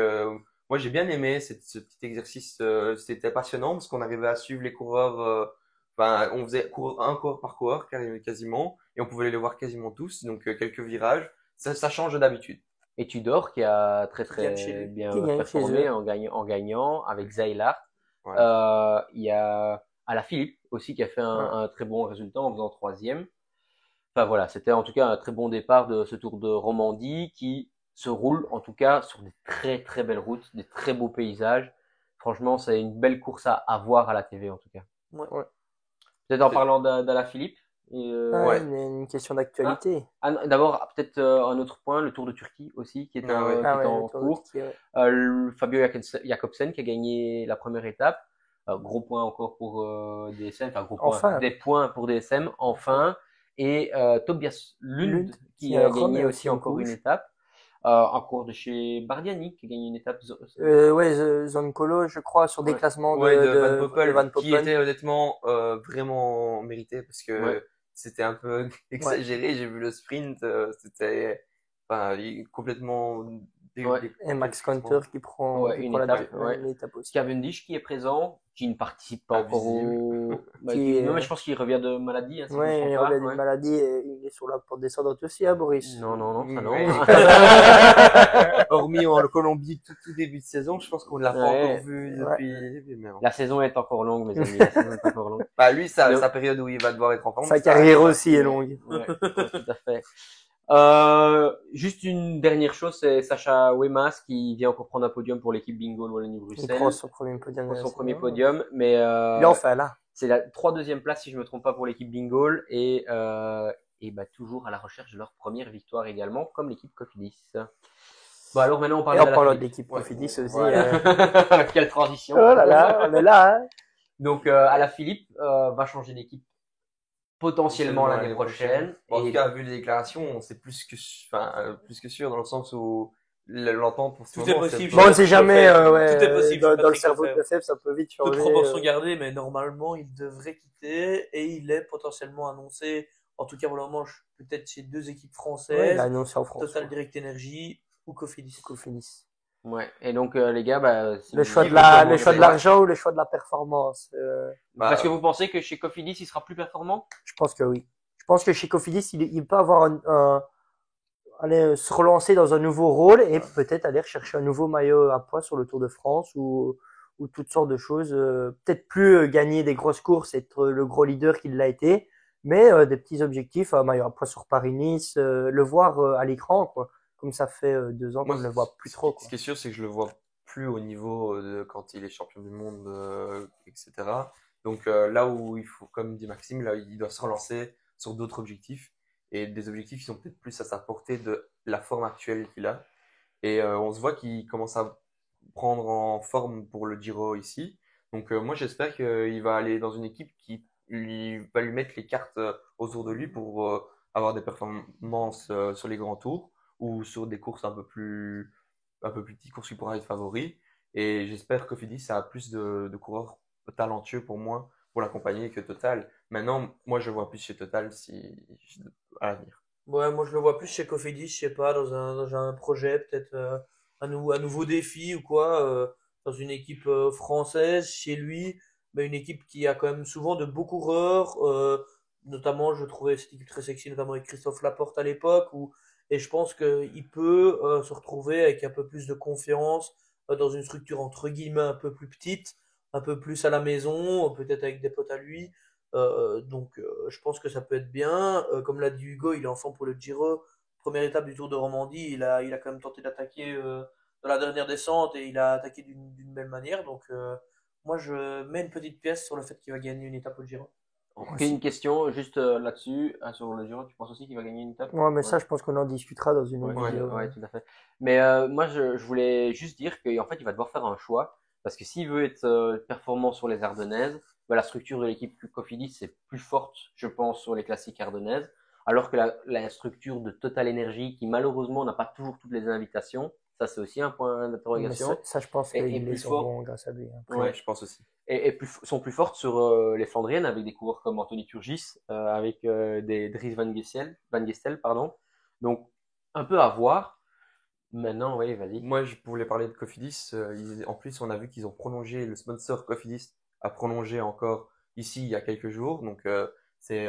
moi, j'ai bien aimé ce petit exercice. C'était passionnant parce qu'on arrivait à suivre les coureurs. Enfin, on faisait un coureur par coureur quasiment, et on pouvait les voir quasiment tous. Donc, quelques virages. Ça change d'habitude. Et Tudor qui a très Qui gagne chez très lui. bien Qui gagne chez performé eux. en gagnant avec Zailart. Voilà. Il y a Alaphilippe aussi qui a fait un très bon résultat en faisant 3e. Enfin voilà, c'était en tout cas un très bon départ de ce Tour de Romandie qui se roule en tout cas sur des très très belles routes, des très beaux paysages. Franchement, c'est une belle course à voir à la TV en tout cas. Ouais. Peut-être en C'est- parlant d'Alaphilippe. Ouais, Ouais. une question d'actualité. D'abord, peut-être un autre point, le Tour de Turquie aussi qui est, Ah ouais. qui Ah est ouais, en le Tour de cours. Turquie, ouais. Fabio Jakobsen qui a gagné la première étape. Gros point encore pour DSM, enfin gros point, Enfin. des points pour DSM, enfin. Et Tobias Lund Lund, qui qui a remet gagné aussi aussi une encore une couche. étape. En cours de chez Bardiani qui a gagné une étape. Ouais, Zoncolo, je crois, sur des Ouais. classements Ouais, de Van de Poppel, Van qui Poppel. était honnêtement vraiment mérité parce que Ouais. c'était un peu exagéré. J'ai vu le sprint, c'était enfin, complètement Ouais. Et Max complètement Conter qui prend, Ouais, une étape, ouais. l'étape aussi. Cavendish qui est présent, qui ne participe pas encore Invisible. Non, mais je pense qu'il revient de maladie, hein, si je me Ouais, trompe il pas. revient d'une Ouais. maladie et il est sur la porte descendante aussi, hein, Boris. Non, ça non. Ouais. Hormis en Colombie tout début de saison, je pense qu'on l'a pas Ouais. encore vu depuis. Mais bon. La saison est encore longue, mes amis. La saison est encore longue. Bah lui, Le- sa période où il va devoir être en forme. Sa ça carrière arrive. aussi est longue. Ouais, tout à fait. Juste une dernière chose, c'est Sacha Wemas qui vient encore prendre un podium pour l'équipe Bingo Il Wallonie-Bruxelles. prend son premier podium. Pour de la son saison. premier podium, mais Il en fait là. c'est la 3e place si je me trompe pas pour l'équipe Bingo et bah, toujours à la recherche de leur première victoire également, comme l'équipe Cofidis. Bon alors maintenant on parle Et en de parlant la de l'équipe Ouais. Cofidis aussi. Ouais. Quelle transition. Oh là là, on est là. Hein. Donc Alaphilippe va changer d'équipe potentiellement l'année prochaine. Bon, en Et tout cas, vu les déclarations, c'est plus que sûr dans le sens où l'entente pour ce Tout est moment, possible. c'est- Bon, on ne sait jamais, ouais, Tout est possible, dans le Patrick cerveau de Lefebvre. Lefebvre, ça peut vite Toute changer. proportion gardée, mais normalement, il devrait quitter et il est potentiellement annoncé, en tout cas pour le moment, peut-être chez 2 équipes Ouais, il françaises, a annoncé en France. Total Direct Energy ou Cofidis. Cofidis. ouais. Et donc les gars, bah, si Le vous- choix qui de veut le commencer? choix de l'argent ou le choix de la performance. Bah, parce que vous pensez que chez Cofidis il sera plus performant? Je pense que oui. Je pense que chez Cofidis, il peut avoir aller se relancer dans un nouveau rôle et peut-être aller rechercher un nouveau maillot à poids sur le Tour de France ou toutes sortes de choses. Peut-être plus gagner des grosses courses, être le gros leader qu'il l'a été, mais des petits objectifs, un maillot à poids sur Paris-Nice, le voir à l'écran, quoi. Comme ça fait 2 ans qu'on moi, ne le voit plus trop, quoi. Ce qui est sûr, c'est que je le vois plus au niveau de quand il est champion du monde, etc. Donc là où il faut, comme dit Maxime, là il doit se relancer sur d'autres objectifs et des objectifs qui sont peut-être plus à sa portée de la forme actuelle qu'il a. Et on se voit qu'il commence à prendre en forme pour le Giro ici. Donc moi j'espère qu'il va aller dans une équipe qui va lui mettre les cartes autour de lui pour avoir des performances sur les grands tours ou sur des courses un peu plus petites courses qui pourraient être favoris. Et j'espère que Cofidis a plus de coureurs talentueux pour moi pour l'accompagner que Total. Maintenant, moi je vois plus chez Total à l'avenir. Ouais, moi je le vois plus chez Cofidis, je sais pas, dans un projet, peut-être un nouveau défi ou quoi, dans une équipe française, chez lui. une équipe qui a quand même souvent de beaux coureurs. Notamment, je trouvais cette équipe très sexy, notamment avec Christophe Laporte à l'époque. Et je pense qu'il peut se retrouver avec un peu plus de confiance dans une structure entre guillemets un peu plus petite, un peu plus à la maison, peut-être avec des potes à lui. Je pense que ça peut être bien. Comme l'a dit Hugo, il est en forme pour le Giro. Première étape du Tour de Romandie, il a quand même tenté d'attaquer dans la dernière descente et il a attaqué d'une belle manière. Moi, je mets une petite pièce sur le fait qu'il va gagner une étape au Giro. Ok, une question juste là-dessus, sur le Giro, tu penses aussi qu'il va gagner une étape? Ouais, mais Ouais. ça, je pense qu'on en discutera dans une autre Ouais, vidéo. ouais, tout à fait. Mais moi, je voulais juste dire qu'en fait, il va devoir faire un choix. Parce que s'il veut être performant sur les Ardennaises, bah, la structure de l'équipe Cofidis c'est plus forte, je pense, sur les classiques ardennaises. Alors que la structure de Total Energy, qui malheureusement n'a pas toujours toutes les invitations, ça c'est aussi un point Mais d'interrogation, ça, je pense et qu'ils les plus fort. auront grâce à lui. Hein. Ouais. Ouais, je pense aussi. Sont plus fortes sur les Flandriennes avec des coureurs comme Anthony Turgis, avec des Dries Van Gestel, pardon. Donc, un peu à voir. Maintenant, oui, vas-y. Moi, je voulais parler de Cofidis. En plus, on a vu qu'ils ont prolongé, le sponsor Cofidis a prolongé encore ici il y a quelques jours. Donc, c'est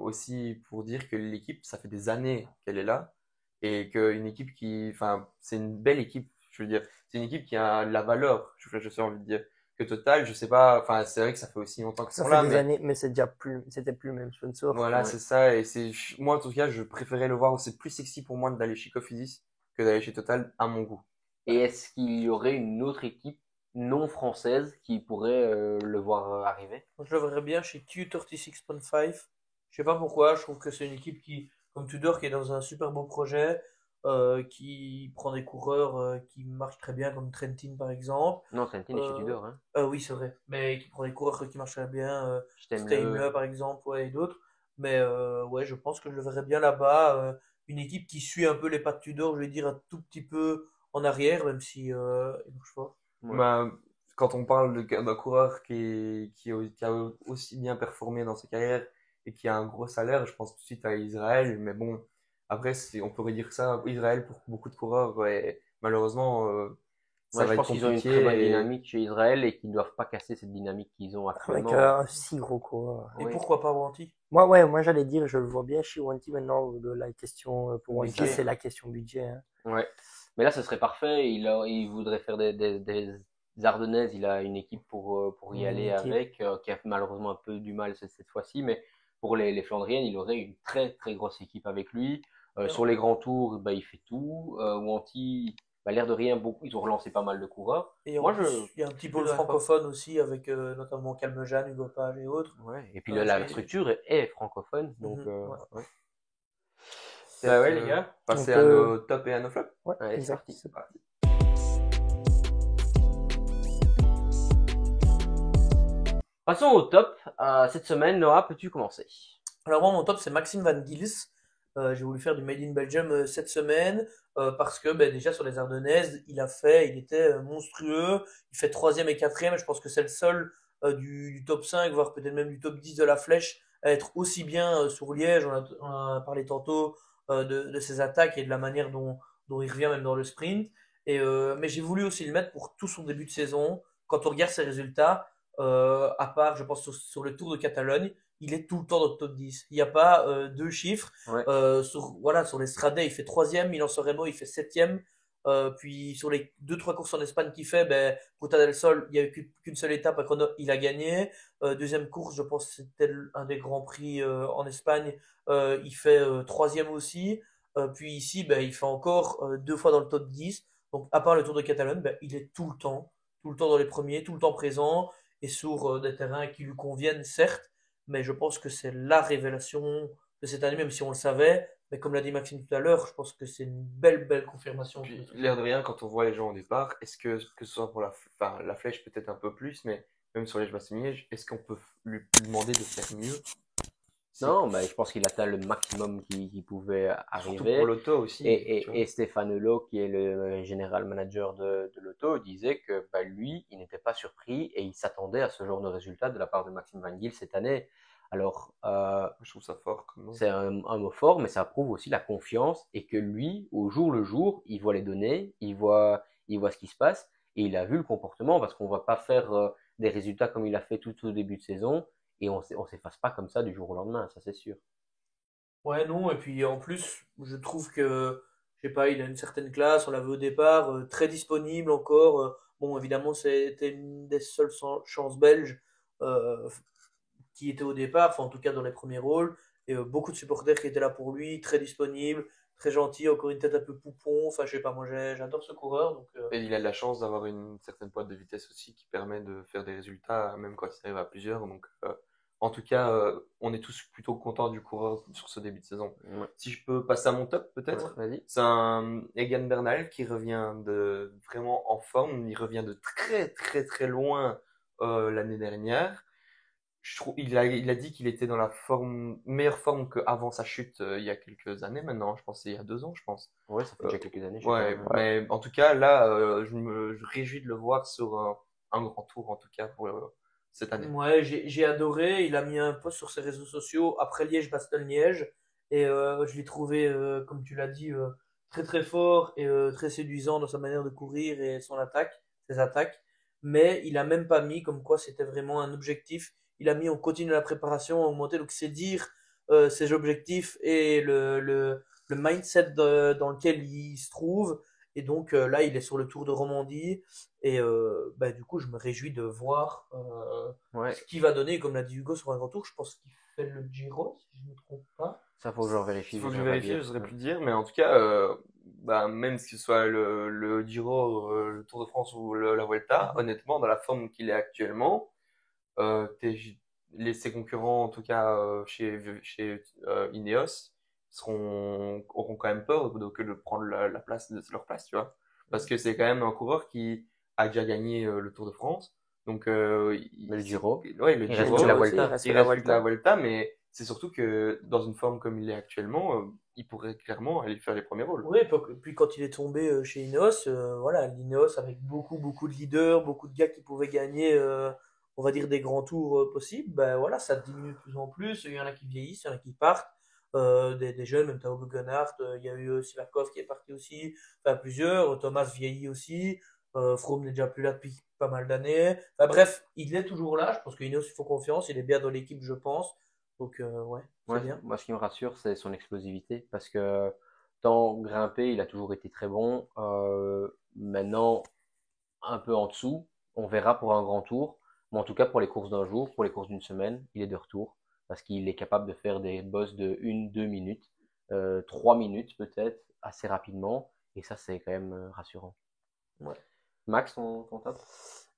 aussi pour dire que l'équipe, ça fait des années qu'elle est là. Et qu'une équipe enfin, c'est une belle équipe. Je veux dire, c'est une équipe qui a de la valeur. Je suis envie de dire que Total, je sais pas, enfin, c'est vrai que ça fait aussi longtemps qu'ils Ça sont fait là, des mais années, mais c'était plus le même sponsor. voilà, Ouais. c'est ça. Et moi, en tout cas, je préférais le voir. C'est plus sexy pour moi d'aller chez Cofidis que d'aller chez Total, à mon goût. Et est-ce qu'il y aurait une autre équipe non française qui pourrait le voir arriver? Je le verrais bien chez Q36.5. Je sais pas pourquoi, je trouve que c'est une équipe qui, comme Tudor, qui est dans un super beau projet, qui prend des coureurs qui marchent très bien, comme Trentin par exemple. Non, Trentin est chez Tudor, hein. Oui, c'est vrai, mais qui prend des coureurs qui marchent très bien, Stemmle. Stemmle par exemple, ouais, et d'autres. Mais ouais, je pense que je le verrais bien là-bas. Une équipe qui suit un peu les pas de Tudor, je vais dire un tout petit peu en arrière, même si il marche fort. Ouais. Bah, quand on parle d'un coureur qui a aussi bien performé dans sa carrière et qui a un gros salaire, je pense tout de suite à Israël. Mais bon, après, on pourrait dire ça, Israël pour beaucoup de coureurs, ouais, malheureusement, ça Ouais, je va être pense qu'ils ont une compliqué. très bonne Et dynamique chez Israël et qu'ils ne doivent pas casser cette dynamique qu'ils ont Avec actuellement. un si gros coureur. Et Oui. pourquoi pas Wanty? Moi, j'allais dire, je le vois bien chez Wanty maintenant. La question pour Wanty, Budget. c'est la question budget. Hein. Ouais. Mais là, ce serait parfait. Il voudrait faire des Ardennaises. Il a une équipe pour y Une aller équipe. avec, qui a malheureusement un peu du mal cette fois-ci. Mais pour les Flandriennes, il aurait une très très grosse équipe avec lui. Ouais. Sur les grands tours, bah, il fait tout. Wanty, bah, l'air de rien, ils ont relancé pas mal de coureurs. Et en Moi, plus, il y a un petit peu de je- francophone aussi, avec notamment Calmejean, Hugo Page et autres. Ouais. Et puis Ouais, la c'est- structure est francophone. Donc, Ouais. ouais. peut-être, ouais, les gars. passer On à peut- nos tops et à nos flops. Ouais, Allez, c'est exact. parti. C'est parti. Passons au top. Cette semaine, Noah, peux-tu commencer? Alors moi, mon top, c'est Maxime Van Gils. J'ai voulu faire du Made in Belgium cette semaine parce que déjà sur les Ardennaises, il était monstrueux. Il fait troisième et quatrième. Je pense que c'est le seul du top 5, voire peut-être même du top 10 de la flèche à être aussi bien sur Liège. On a parlé tantôt de ses attaques et de la manière dont il revient même dans le sprint. Mais j'ai voulu aussi le mettre pour tout son début de saison. Quand on regarde ses résultats, à part, je pense, sur le Tour de Catalogne, il est tout le temps dans le top 10. Il n'y a pas deux chiffres. Ouais. Sur les Strade, il fait troisième. Milan Remo, il fait septième. Puis sur les 2-3 courses en Espagne qu'il fait, Ruta del Sol, il n'y a eu qu'une seule étape à Chrono, il a gagné. Deuxième course, je pense que c'était un des grands prix en Espagne. Il fait troisième aussi. Puis ici, il fait encore deux fois dans le top 10. Donc à part le Tour de Catalogne, il est tout le temps dans les premiers, tout le temps présent et sur des terrains qui lui conviennent, certes, mais je pense que c'est la révélation de cette année, même si on le savait. Mais comme l'a dit Maxime tout à l'heure, je pense que c'est une belle confirmation. Puis, l'air de rien, quand on voit les gens au départ, est-ce que ce soit pour la flèche peut-être un peu plus, mais même sur Liège-Bastogne-Liège, est-ce qu'on peut lui demander de faire mieux? Non, je pense qu'il atteint le maximum qui pouvait Surtout arriver. pour l'auto aussi. tu vois. Et Stéphane Hulot, qui est le général manager de l'auto, disait que lui, il n'était pas surpris et il s'attendait à ce genre de résultat de la part de Maxime Van Gils cette année. Alors, Je trouve ça fort comme mot. c'est un mot fort, mais ça prouve aussi la confiance et que lui, au jour le jour, il voit les données, il voit ce qui se passe et il a vu le comportement parce qu'on va pas faire des résultats comme il a fait tout au début de saison. Et on s'efface pas comme ça du jour au lendemain, ça c'est sûr. Ouais, non, et puis en plus, je trouve que, je sais pas, il a une certaine classe, on l'avait au départ, très disponible encore. Bon, évidemment, c'était une des seules chances belges euh, qui était au départ, enfin en tout cas dans les premiers rôles, et beaucoup de supporters qui étaient là pour lui, très disponible, très gentil, encore une tête un peu poupon, enfin je sais pas, moi j'adore ce coureur, donc Et il a de la chance d'avoir une certaine pointe de vitesse aussi qui permet de faire des résultats, même quand il arrive à plusieurs. Donc, en tout cas, on est tous plutôt contents du coureur sur ce début de saison. Ouais. Si je peux passer à mon top, Ouais, peut-être. vas-y. C'est un Egan Bernal qui revient de vraiment en forme. Il revient de très très très loin l'année dernière. Je trouve, il a dit qu'il était dans la meilleure forme qu'avant sa chute il y a quelques années maintenant. Je pense que c'est il y a 2 ans, je pense. Ouais, ça fait déjà quelques années, je sais Ouais, pas. mais en tout cas, là, je réjouis de le voir sur un grand tour, en tout cas, pour cette année. ouais, j'ai adoré. Il a mis un post sur ses réseaux sociaux après Liège-Bastogne-Liège. Et je l'ai trouvé, comme tu l'as dit, très très fort et très séduisant dans sa manière de courir et ses attaques. Mais il a même pas mis comme quoi c'était vraiment un objectif. Il a mis on continue la préparation, on augmenter. Donc c'est dire ses objectifs et le mindset dans lequel il se trouve. Et donc là, il est sur le Tour de Romandie. Et bah, du coup, je me réjouis de voir Ouais, ce qu'il va donner, comme l'a dit Hugo, sur un grand tour. Je pense qu'il fait le Giro, si je ne me trompe pas. ça faut que je vérifie, Il faut je que je saurais pas vérifie, dire. je saurais plus dire, mais en tout cas, bah, même si ce soit le Giro, le Tour de France ou la Vuelta, honnêtement, dans la forme qu'il est actuellement, euh, tes- ses concurrents, en tout cas chez Ineos, auront quand même peur de prendre la place de leur place, tu vois. Parce que c'est quand même un coureur qui a déjà gagné le Tour de France. Donc, Mais le Giro, ouais, le il reste Giro, plus la aussi, Vuelta. il reste plus que la Vuelta, mais c'est surtout que dans une forme comme il est actuellement, il pourrait clairement aller faire les premiers rôles. Oui, puis quand il est tombé chez Ineos, voilà, l'Ineos avec beaucoup de leaders, beaucoup de gars qui pouvaient gagner, on va dire, des grands tours possibles, ben voilà, ça diminue de plus en plus. Il y en a qui vieillissent, il y en a qui partent, des jeunes, même Tao Gunnar, il y a eu Sivakov qui est parti aussi, enfin plusieurs, Thomas vieillit aussi, Froome n'est déjà plus là depuis pas mal d'années. Enfin bref, il est toujours là, je pense que Ineos il faut confiance, il est bien dans l'équipe, je pense. Donc ouais, c'est Ouais, bien. moi, ce qui me rassure, c'est son explosivité. Parce que tant grimpé, il a toujours été très bon. Maintenant, un peu en dessous, on verra pour un grand tour. Mais en tout cas, pour les courses d'un jour, pour les courses d'une semaine, il est de retour. Parce qu'il est capable de faire des bosses de 1, 2 minutes, 3 minutes peut-être, assez rapidement. Et ça, c'est quand même rassurant. Ouais. Max, ton top?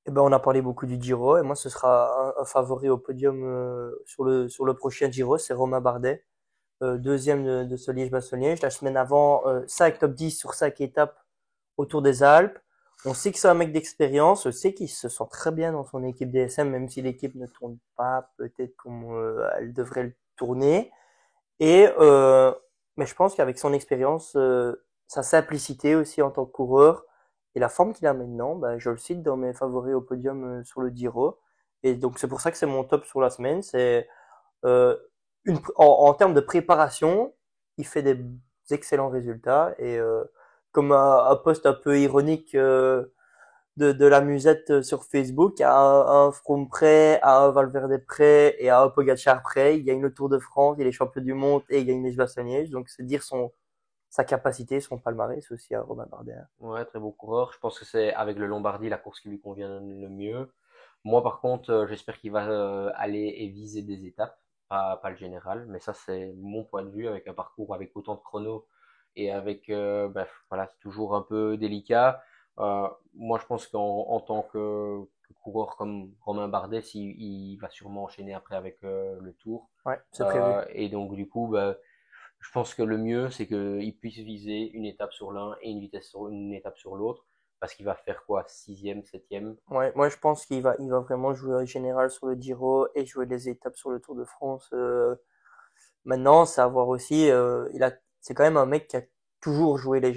Eh ben, on a parlé beaucoup du Giro et moi ce sera un favori au podium sur le prochain Giro, c'est Romain Bardet, deuxième de ce Liège-Bastogne-Liège. La semaine avant, 5 top 10 sur 5 étapes autour des Alpes. On sait que c'est un mec d'expérience, on sait qu'il se sent très bien dans son équipe DSM, même si l'équipe ne tourne pas peut-être comme elle devrait le tourner. Et mais je pense qu'avec son expérience, sa simplicité aussi en tant que coureur et la forme qu'il a maintenant, bah, je le cite dans mes favoris au podium sur le Giro. Et donc c'est pour ça que c'est mon top sur la semaine. C'est euh, en termes de préparation, il fait des excellents résultats et comme un post un peu ironique de la musette sur Facebook, à un Froome près, à un Valverde près et à un Pogacar près. Il gagne le Tour de France, il est champion du monde et il gagne les Bastogne-Liège. Donc c'est dire sa capacité, son palmarès aussi à Romain Bardet. Ouais, très beau coureur. Je pense que c'est avec le Lombardie la course qui lui convient le mieux. Moi, par contre, j'espère qu'il va aller et viser des étapes, pas le général. Mais ça, c'est mon point de vue avec un parcours avec autant de chronos et avec, bref, voilà, c'est toujours un peu délicat. Moi, je pense qu'en tant que coureur comme Romain Bardet, il va sûrement enchaîner après avec le Tour. Ouais, c'est prévu. Et donc, du coup, bah, je pense que le mieux, c'est qu'il puisse viser une étape sur l'un et une étape sur l'autre, parce qu'il va faire quoi, sixième, septième. Ouais, moi je pense il va vraiment jouer général sur le Giro et jouer les étapes sur le Tour de France. Maintenant, c'est à voir aussi. C'est quand même un mec qui a toujours joué les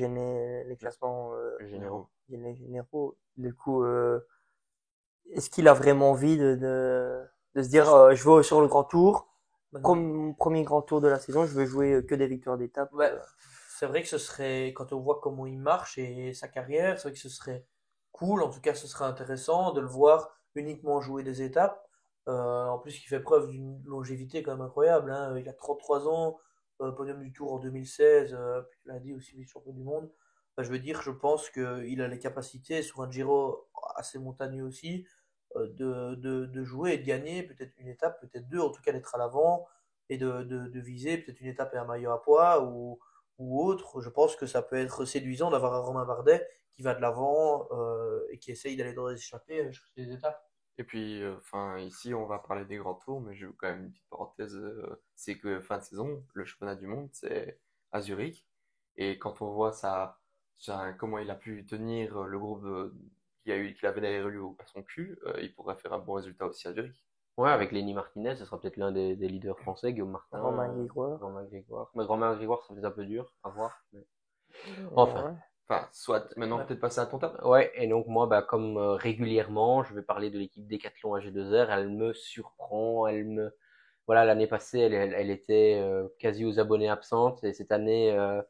classements Généraux. les généraux. Du coup, est-ce qu'il a vraiment envie de se dire, je vais sur le grand tour, premier grand tour de la saison, je veux jouer que des victoires d'étape. Ouais, c'est vrai que ce serait, quand on voit comment il marche et sa carrière, c'est vrai que ce serait cool, en tout cas ce serait intéressant de le voir uniquement jouer des étapes. En plus, il fait preuve d'une longévité quand même incroyable, hein. Il a 33 ans, podium du Tour en 2016, puis tu l'as dit aussi, vice-champion du monde. Enfin, je veux dire, je pense qu'il a les capacités sur un Giro assez montagneux aussi, de jouer et de gagner peut-être une étape, peut-être deux, en tout cas d'être à l'avant et de viser peut-être une étape et un maillot à pois ou autre. Je pense que ça peut être séduisant d'avoir un Romain Bardet qui va de l'avant et qui essaye d'aller dans les échappées chercher des étapes. Et puis, enfin, ici, on va parler des grands tours, mais je veux quand même une petite parenthèse, c'est que fin de saison, le championnat du monde, c'est à Zurich. Et quand on voit comment il a pu tenir le groupe qu'il avait derrière lui à son cul, il pourrait faire un bon résultat aussi à Zurich. Ouais, avec Lenny Martinez, ce sera peut-être l'un des leaders français, Guillaume Martin, Romain Grégoire. Romain Grégoire. Mais Romain Grégoire, ça va être un peu dur à voir. Enfin. Ouais. Enfin, soit maintenant Ouais. peut-être passer à ton top. Ouais, et donc moi, bah, comme régulièrement, je vais parler de l'équipe Decathlon AG2R, elle me surprend, voilà, l'année passée, elle était quasi aux abonnés absentes, et cette année, elle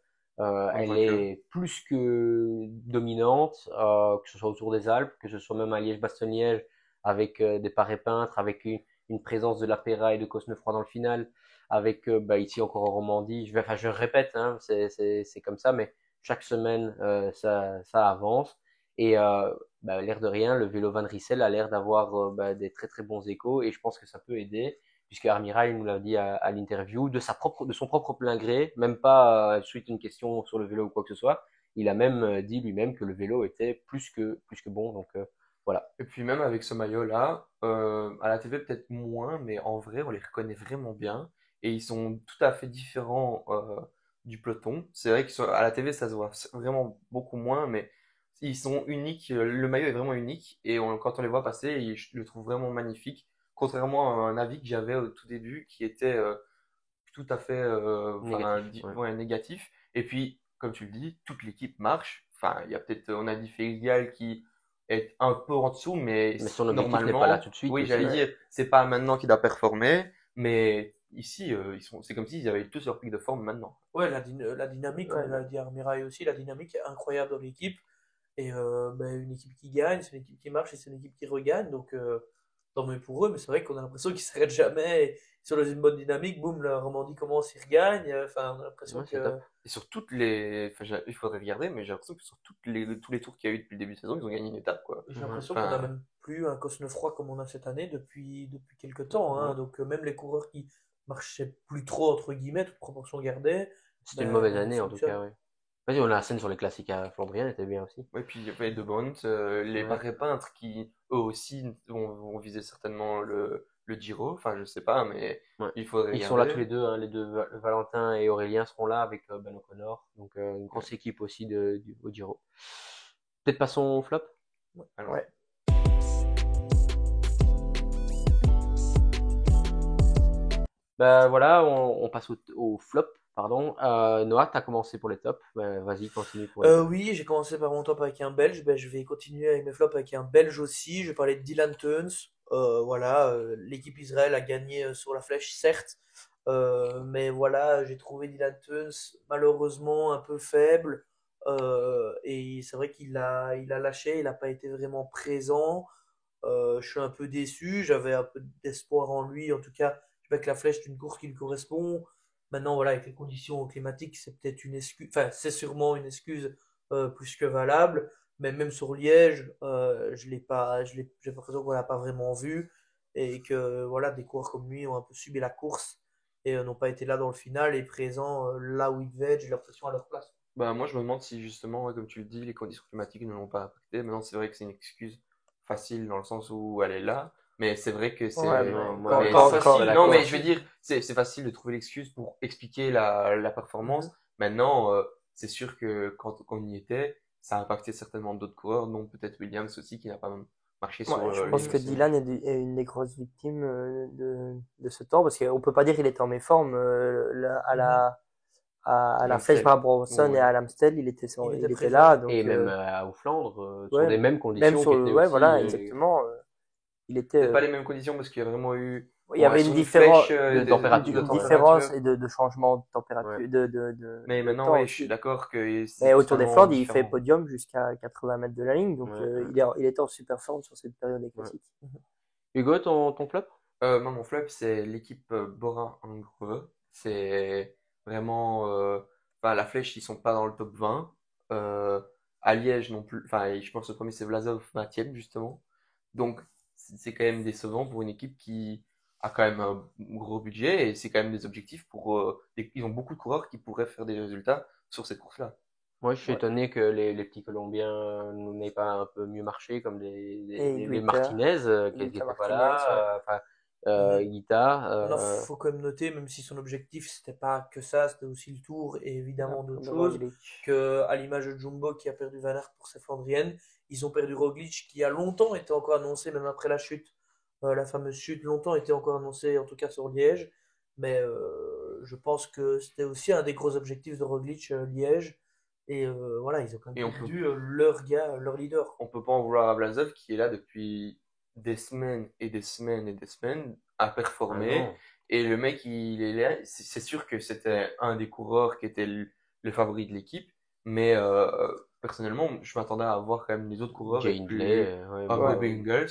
voit que- est plus que dominante, que ce soit autour des Alpes, que ce soit même à Liège-Bastogne-Liège, avec des parés-peintres, avec une présence de la Pera et de Cosnefroy dans le final, avec bah, ici encore en Romandie. Je répète, hein, c'est comme ça, mais chaque semaine, ça avance. Et bah, l'air de rien, le vélo Van Rissel a l'air d'avoir bah, des très très bons échos, et je pense que ça peut aider, puisque Armira, il nous l'a dit à l'interview, de son propre plein gré, même pas suite à une question sur le vélo ou quoi que ce soit. Il a même dit lui-même que le vélo était plus que bon. Donc voilà. Et puis même avec ce maillot-là, à la TV peut-être moins, mais en vrai, on les reconnaît vraiment bien. Et ils sont tout à fait différents du peloton. C'est vrai qu'à la TV, ça se voit vraiment beaucoup moins, mais ils sont uniques. Le maillot est vraiment unique. Et quand on les voit passer, je le trouve vraiment magnifique. Contrairement à un avis que j'avais au tout début, qui était tout à fait enfin, Négatif. Ouais. ouais, négatif. Et puis, comme tu le dis, toute l'équipe marche. Enfin, il y a peut-être, on a dit Felial qui est un peu en dessous, mais Mais son objectif n'est pas là normalement, tout de suite oui, aussi. j'allais dire, c'est pas maintenant qu'il doit performer, mais ici, c'est comme s'ils avaient tous leur pic de forme maintenant. Ouais, la dynamique, Ouais, comme l'a dit Armirail aussi, la dynamique est incroyable dans l'équipe. Et ben, une équipe qui gagne, c'est une équipe qui marche et c'est une équipe qui regagne. Donc, tant mieux pour eux. Mais c'est vrai qu'on a l'impression qu'ils s'arrêtent jamais. Ils sont dans une bonne dynamique. Boum, la Romandie commence, ils regagnent. Enfin, on a l'impression Ouais, c'est que. top. Et sur toutes les, enfin, il faudrait regarder, mais j'ai l'impression que sur tous les tours qu'il y a eu depuis le début de saison, ils ont gagné une étape, quoi. J'ai Ouais. l'impression qu'on Enfin, a même plus un Cosnefroy comme on a cette année depuis quelques temps, hein. Ouais. Donc, même les coureurs qui marchaient plus trop, entre guillemets, toute proportion gardée, C'était une ben, mauvaise année en tout fonctionnent. cas, oui. Vas-y, on a la scène sur les classiques à Flandrien, était bien aussi. ouais, puis il y avait De Bont, les Ouais. parés peintres qui, eux aussi, vont viser certainement le Giro. Enfin, je sais pas, mais Ouais. il faudrait Ils sont là tous regarder. les deux, hein, les deux Valentin et Aurélien seront là avec Ben O'Connor, donc une grosse équipe aussi au Giro. Peut-être pas son flop. Alors, Ouais. Bah voilà, on passe au flop, pardon. Noah, t'as commencé pour les tops. Bah, vas-y, continue pour les tops. Oui, j'ai commencé par mon top avec un Belge. Ben, je vais continuer avec mes flops avec un Belge aussi. Je vais parler de Dylan Teuns. Voilà, l'équipe Israël a gagné sur la flèche, certes. Mais voilà, j'ai trouvé Dylan Teuns malheureusement un peu faible. Et c'est vrai il a lâché, il n'a pas été vraiment présent. Je suis un peu déçu. J'avais un peu d'espoir en lui. En tout cas, je sais que la flèche est une course qui lui correspond. Maintenant, voilà, avec les conditions climatiques, c'est peut-être une excuse. Enfin, c'est sûrement une excuse plus que valable. Mais même sur Liège, je l'ai pas, j'ai l'impression qu'on l'a pas vraiment vu et que voilà, des coureurs comme lui ont un peu subi la course et n'ont pas été là dans le final et présents là où ils devaient être. J'ai l'impression à leur place. bah, moi, je me demande si justement, ouais, comme tu le dis, les conditions climatiques ne l'ont pas impacté. Maintenant, c'est vrai que c'est une excuse facile dans le sens où elle est là. Mais c'est vrai que c'est, Ouais, Non, mais moi, mais quand- c'est quand- facile. Non, mais je veux dire, c'est facile de trouver l'excuse pour expliquer la performance. Mhm. Maintenant, c'est sûr que quand on y était, ça a impacté certainement d'autres coureurs, dont peut-être Williams aussi, qui n'a pas marché sur Ouais, je lui pense que aussi. Dylan est une des grosses victimes de ce temps, parce qu'on peut pas dire qu'il était en méforme à la flèche L'Amstel. Brabantson et Ouais. à l'Amstel, il était, Il était il était présent. là, donc et même aux Flandres, sur ouais, des mêmes même conditions sur qui le, étaient ouais, aussi. voilà, exactement, il était, Peut-être pas les mêmes conditions parce qu'il y a vraiment eu Il y avait Son une différence, flèche, de température. une de différence et de changement de température, Ouais. de Mais maintenant, temps oui, je aussi. suis d'accord que c'est Mais au Tour des totalement Flandres, il fait différent. podium jusqu'à 80 mètres de la ligne, donc Ouais. il était en super forme sur cette période des classiques. Hugo, ton flop? Moi, mon flop, c'est l'équipe Bora Hansgrohe. C'est vraiment. Enfin, la flèche, ils sont pas dans le top 20. Euh, à Liège non plus. Enfin, je pense que le premier, c'est Vlasov, 20e, justement. Donc, c'est quand même décevant pour une équipe qui a quand même un gros budget et c'est quand même des objectifs pour. Ils ont beaucoup de coureurs qui pourraient faire des résultats sur cette course-là. Moi, je suis Ouais. étonné que les petits Colombiens n'aient pas un peu mieux marché, comme Et les Guita, Martinez, qui Guita n'étaient pas Martinez, ouais. là, Mhm. Guita, Maintenant, faut quand même noter, même si son objectif c'était pas que ça, c'était aussi le Tour et évidemment d'autres de choses, Roglic. que à l'image de Jumbo qui a perdu Van Aert pour ses Flandriennes, ils ont perdu Roglic qui a longtemps été encore annoncé, même après la chute, la fameuse chute, longtemps été encore annoncé, en tout cas sur Liège. Mais je pense que c'était aussi un des gros objectifs de Roglic, Liège. Et voilà, ils ont quand Et même perdu leur gars, leur leader. on peut pas en vouloir à Vlasov qui est là depuis des semaines et des semaines et des semaines à ah performer. non. Et le mec, il est là. C'est sûr que c'était un des coureurs qui était le favori de l'équipe. Mais personnellement, je m'attendais à voir quand même les autres coureurs Jay être Hindley, plus. ouais, Bob Ingles.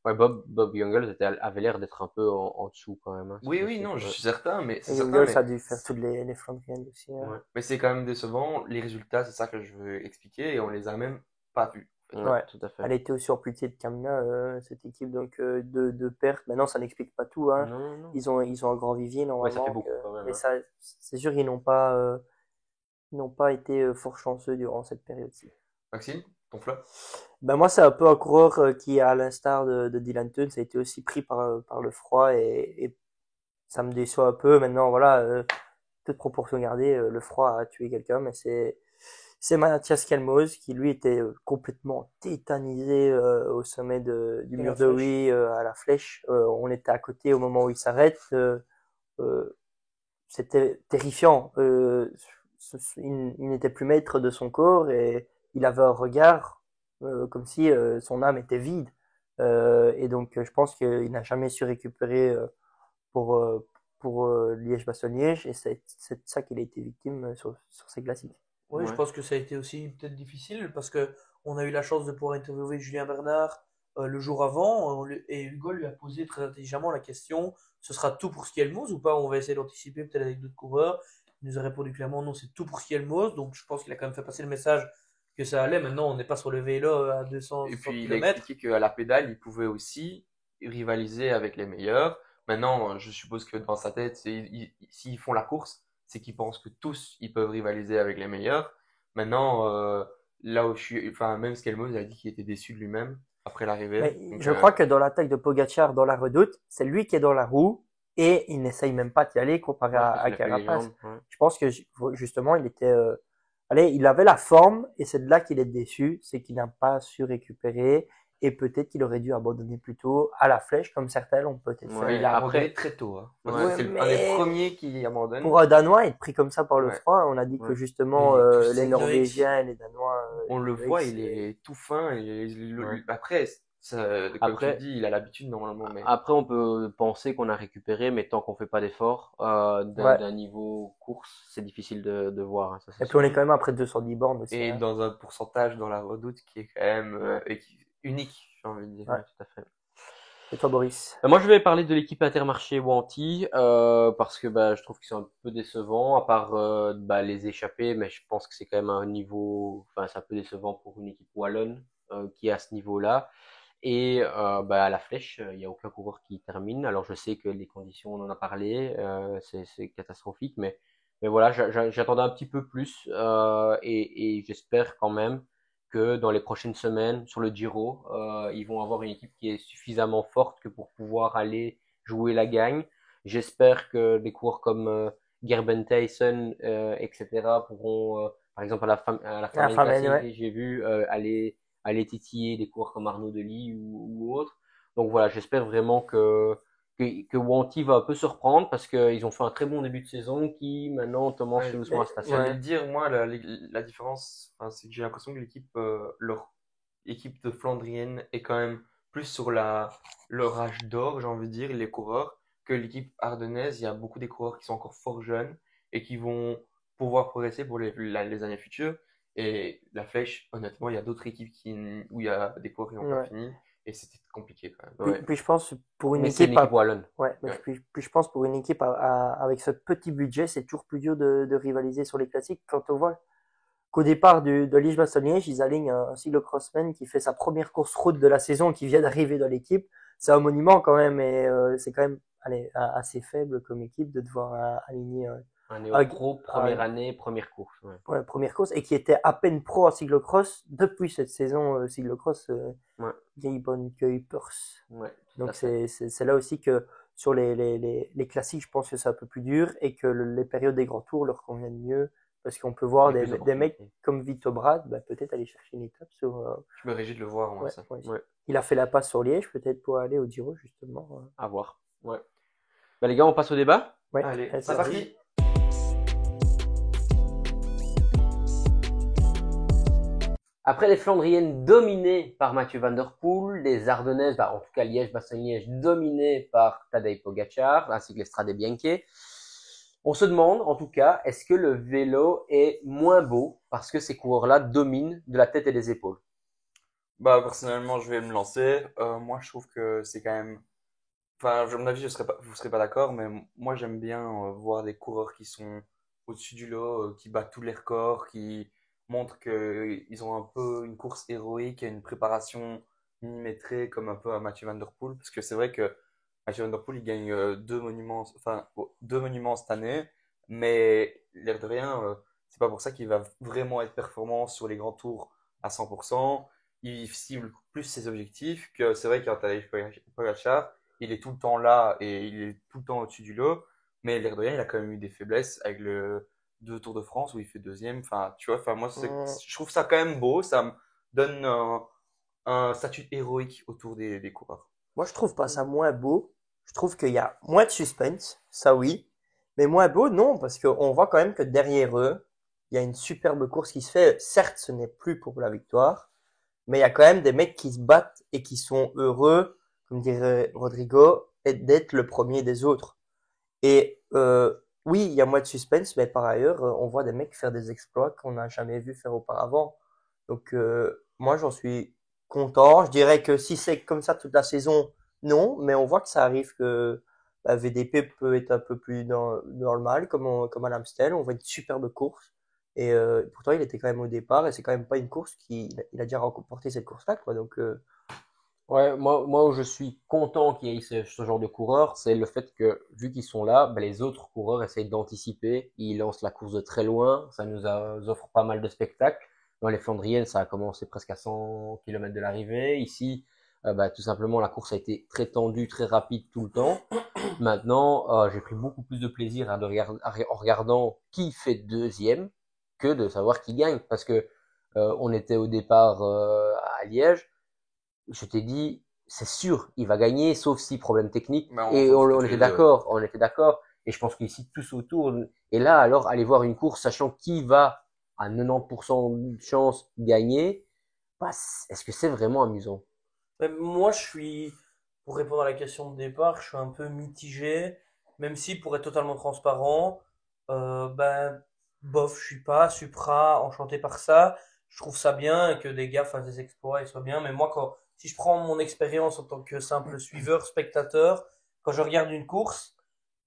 ouais, Bob Jungels avait l'air d'être un peu en dessous quand même, hein, Oui, c'est oui, sûr. non, je suis certain, mais c'est Et certain, Jungels mais a dû faire toutes les Flandriennes aussi. Hein. Ouais, mais c'est quand même décevant. Les résultats, c'est ça que je veux expliquer, et on les a même pas vus. ouais, Ouais. tout à fait. Elle était aussi amputée de Kamna, cette équipe, donc de pertes. Maintenant, ça n'explique pas tout. Hein. Non, non. Ils ont un grand vivier Ouais, ça fait normalement. beaucoup quand même, Mais hein. ça, c'est sûr, ils n'ont pas été fort chanceux durant cette période-ci. Maxime, ton flop? Ben moi, c'est un peu un coureur qui, à l'instar de Dylan Teuns, a été aussi pris par le froid et ça me déçoit un peu. Maintenant, voilà, toute proportion gardée, le froid a tué quelqu'un, mais c'est Mathias Kelmoz qui lui était complètement tétanisé au sommet du De mur la de flèche. Huy à la flèche. On était à côté au moment où il s'arrête. Euh, C'était terrifiant. Il n'était plus maître de son corps et il avait un regard comme si son âme était vide. Et donc, je pense qu'il n'a jamais su récupérer pour, euh, pour Liège-Bastogne-Liège et c'est de ça qu'il a été victime sur ces classiques. Oui, je Ouais. pense que ça a été aussi peut-être difficile parce que on a eu la chance de pouvoir interviewer Julien Bernard le jour avant et Hugo lui a posé très intelligemment la question, ce sera tout pour Skelmos ou pas? On va essayer d'anticiper peut-être avec d'autres coureurs. Il nous a répondu clairement non, c'est tout pour Skelmos, donc je pense qu'il a quand même fait passer le message que ça allait. Maintenant, on n'est pas sur le vélo à 200 Et puis, il a km. expliqué qu'à la pédale, il pouvait aussi rivaliser avec les meilleurs. Maintenant, je suppose que dans sa tête, s'ils font la course, c'est qu'ils pensent que tous, ils peuvent rivaliser avec les meilleurs. Maintenant, là où je suis, enfin, même Skelmos a dit qu'il était déçu de lui-même après l'arrivée. Mais Donc, je crois que dans l'attaque de Pogacar dans la redoute, c'est lui qui est dans la roue et il n'essaye même pas d'y aller comparé Ouais, je pense à qu'il a fait les Carapace. jambes, ouais. Je pense que justement, il était, allez, il avait la forme et c'est de là qu'il est déçu, c'est qu'il n'a pas su récupérer et peut-être qu'il aurait dû abandonner plus tôt à la flèche comme certains l'ont peut-être fait. Ouais, il a après- abandonné très tôt. Hein. Moi, Ouais, c'est mais un des premiers qui abandonne. pour un Danois, être pris comme ça par le Ouais. froid, on a dit que Ouais. justement Mais tu les sais, Norvégiens et les Danois, On le les voit, X, il est tout fin. Ouais. Après, comme Après- tu dis, il a l'habitude normalement. Mais Après, on peut penser qu'on a récupéré, mais tant qu'on fait pas d'effort Ouais. d'un niveau course, c'est difficile de voir, hein, ça c'est Et puis on sûr. est quand même après 210 bornes aussi. et Hein. dans un pourcentage dans la redoute qui est quand même unique, j'ai envie de dire. Ouais. Ouais, tout à fait. Et toi, Boris? Moi, je vais parler de l'équipe Intermarché Wanty parce que bah, je trouve qu'ils sont un peu décevants, à part bah, les échappés, mais je pense que c'est quand même un niveau, enfin, c'est un peu décevant pour une équipe wallonne qui est à ce niveau-là. Et bah, à la flèche, il n'y a aucun coureur qui termine. Alors, je sais que les conditions, on en a parlé, c'est catastrophique, mais voilà, j'attendais un petit peu plus et j'espère quand même que dans les prochaines semaines sur le Giro, ils vont avoir une équipe qui est suffisamment forte que pour pouvoir aller jouer la gagne. J'espère que des coureurs comme Gerben Thijssen, etc. pourront, par exemple à la Flamengo Flamengo, Classic, ouais. j'ai vu aller titiller des coureurs comme Arnaud Delis ou autres. Donc voilà, j'espère vraiment que Wanty va un peu se reprendre parce qu'ils ont fait un très bon début de saison qui maintenant commence Ouais, tout doucement à se tasser. J'allais le dire, moi, la différence, enfin, c'est que j'ai l'impression que leur équipe de Flandrienne est quand même plus sur leur âge d'or, j'ai envie de dire, les coureurs, que l'équipe ardennaise, il y a beaucoup des coureurs qui sont encore fort jeunes et qui vont pouvoir progresser pour les années futures. Et la Flèche, honnêtement, il y a d'autres équipes où il y a des coureurs qui n'ont pas Ouais. fini et c'était compliqué quand même. Ouais. Puis je pense pour une Mais c'est une équipe, équipe wallonne. mais Ouais. puis je pense pour une équipe avec ce petit budget, c'est toujours plus dur de rivaliser sur les classiques. Quand on voit qu'au départ de Liège-Bastogne-Liège, ils alignent un cyclocrossman qui fait sa première course route de la saison, qui vient d'arriver dans l'équipe. C'est un monument quand même, et c'est quand même assez faible comme équipe de devoir aligner Un un- néo-pro, première année, première course. Ouais. pour la première course, et qui était à peine pro en cyclocross depuis cette saison cyclocross Ouais. Gaibon Kuipers. Ouais, tout Donc à fait. c'est là aussi que sur les classiques, je pense que c'est un peu plus dur et que les périodes des grands tours leur conviennent mieux parce qu'on peut voir Il y a plus des mecs d'opportunités. comme Vito Brad, bah, peut-être aller chercher une étape sur. Je me réjouis de le voir, moi, Ouais, ça. ouais. Ouais, Il a fait la passe sur Liège, peut-être pour aller au Giro justement. à voir. Ouais. Bah, les gars, on passe au débat. Ouais. Allez, c'est c'est parti. Après les Flandriennes dominées par Mathieu Van Der Poel, les Ardennaises, bah, en tout cas Liège-Bastogne-Liège, dominées par Tadej Pogacar, ainsi que les Strade Bianche, on se demande, en tout cas, est-ce que le vélo est moins beau parce que ces coureurs-là dominent de la tête et des épaules? Bah, personnellement, je vais me lancer. Moi, je trouve que c'est quand même. Enfin, à mon avis, vous serez pas d'accord, mais moi, j'aime bien voir des coureurs qui sont au-dessus du lot, qui battent tous les records, qui montrent qu'ils ont un peu une course héroïque et une préparation millimétrée, comme un peu à Mathieu Van Der Poel. Parce que c'est vrai que Mathieu Van Der Poel, il gagne deux monuments cette année, mais l'air de rien, c'est pas pour ça qu'il va vraiment être performant sur les grands tours à 100%. Il cible plus ses objectifs que c'est vrai qu'un Tadej Pogacar, il est tout le temps là et il est tout le temps au-dessus du lot. Mais l'air de rien, il a quand même eu des faiblesses avec le deux Tours de France où il fait deuxième. Enfin, tu vois, enfin, moi, je trouve ça quand même beau. Ça me donne un statut héroïque autour des coureurs. Moi, je trouve pas ça moins beau. Je trouve qu'il y a moins de suspense, ça oui. Mais moins beau, non, parce qu'on voit quand même que derrière eux, il y a une superbe course qui se fait. Certes, ce n'est plus pour la victoire, mais il y a quand même des mecs qui se battent et qui sont heureux, comme dirait Rodrigo, d'être le premier des autres. Et oui, il y a moins de suspense, mais par ailleurs, on voit des mecs faire des exploits qu'on n'a jamais vu faire auparavant. Donc moi, j'en suis content. Je dirais que si c'est comme ça toute la saison, non, mais on voit que ça arrive que VDP peut être un peu plus dans le mal, comme à l'Amstel. On voit une superbe course. Et pourtant, il était quand même au départ, et c'est quand même pas une course il a déjà remporté cette course-là, quoi. Donc Ouais, moi où je suis content qu'il y ait ce genre de coureurs, c'est le fait que, vu qu'ils sont là, bah, les autres coureurs essayent d'anticiper, ils lancent la course de très loin, ça nous offre pas mal de spectacles. Dans les Flandriennes, ça a commencé presque à 100 km de l'arrivée. Ici, bah, tout simplement, la course a été très tendue, très rapide tout le temps. Maintenant, j'ai pris beaucoup plus de plaisir en regardant qui fait deuxième que de savoir qui gagne. Parce que on était au départ à Liège, je t'ai dit, c'est sûr, il va gagner, sauf si problème technique. Mais on Et s'en on, fout on tous était les deux. d'accord, on était d'accord. Et je pense qu'ici, tous autour. Et là, alors, aller voir une course, sachant qui va à 90% de chance gagner, bah, est-ce que c'est vraiment amusant? Mais moi, pour répondre à la question de départ, je suis un peu mitigé, même si pour être totalement transparent, ben, bof, je suis pas supra enchanté par ça. Je trouve ça bien que des gars fassent des exploits et soient bien, mais moi, si je prends mon expérience en tant que simple suiveur, spectateur, quand je regarde une course,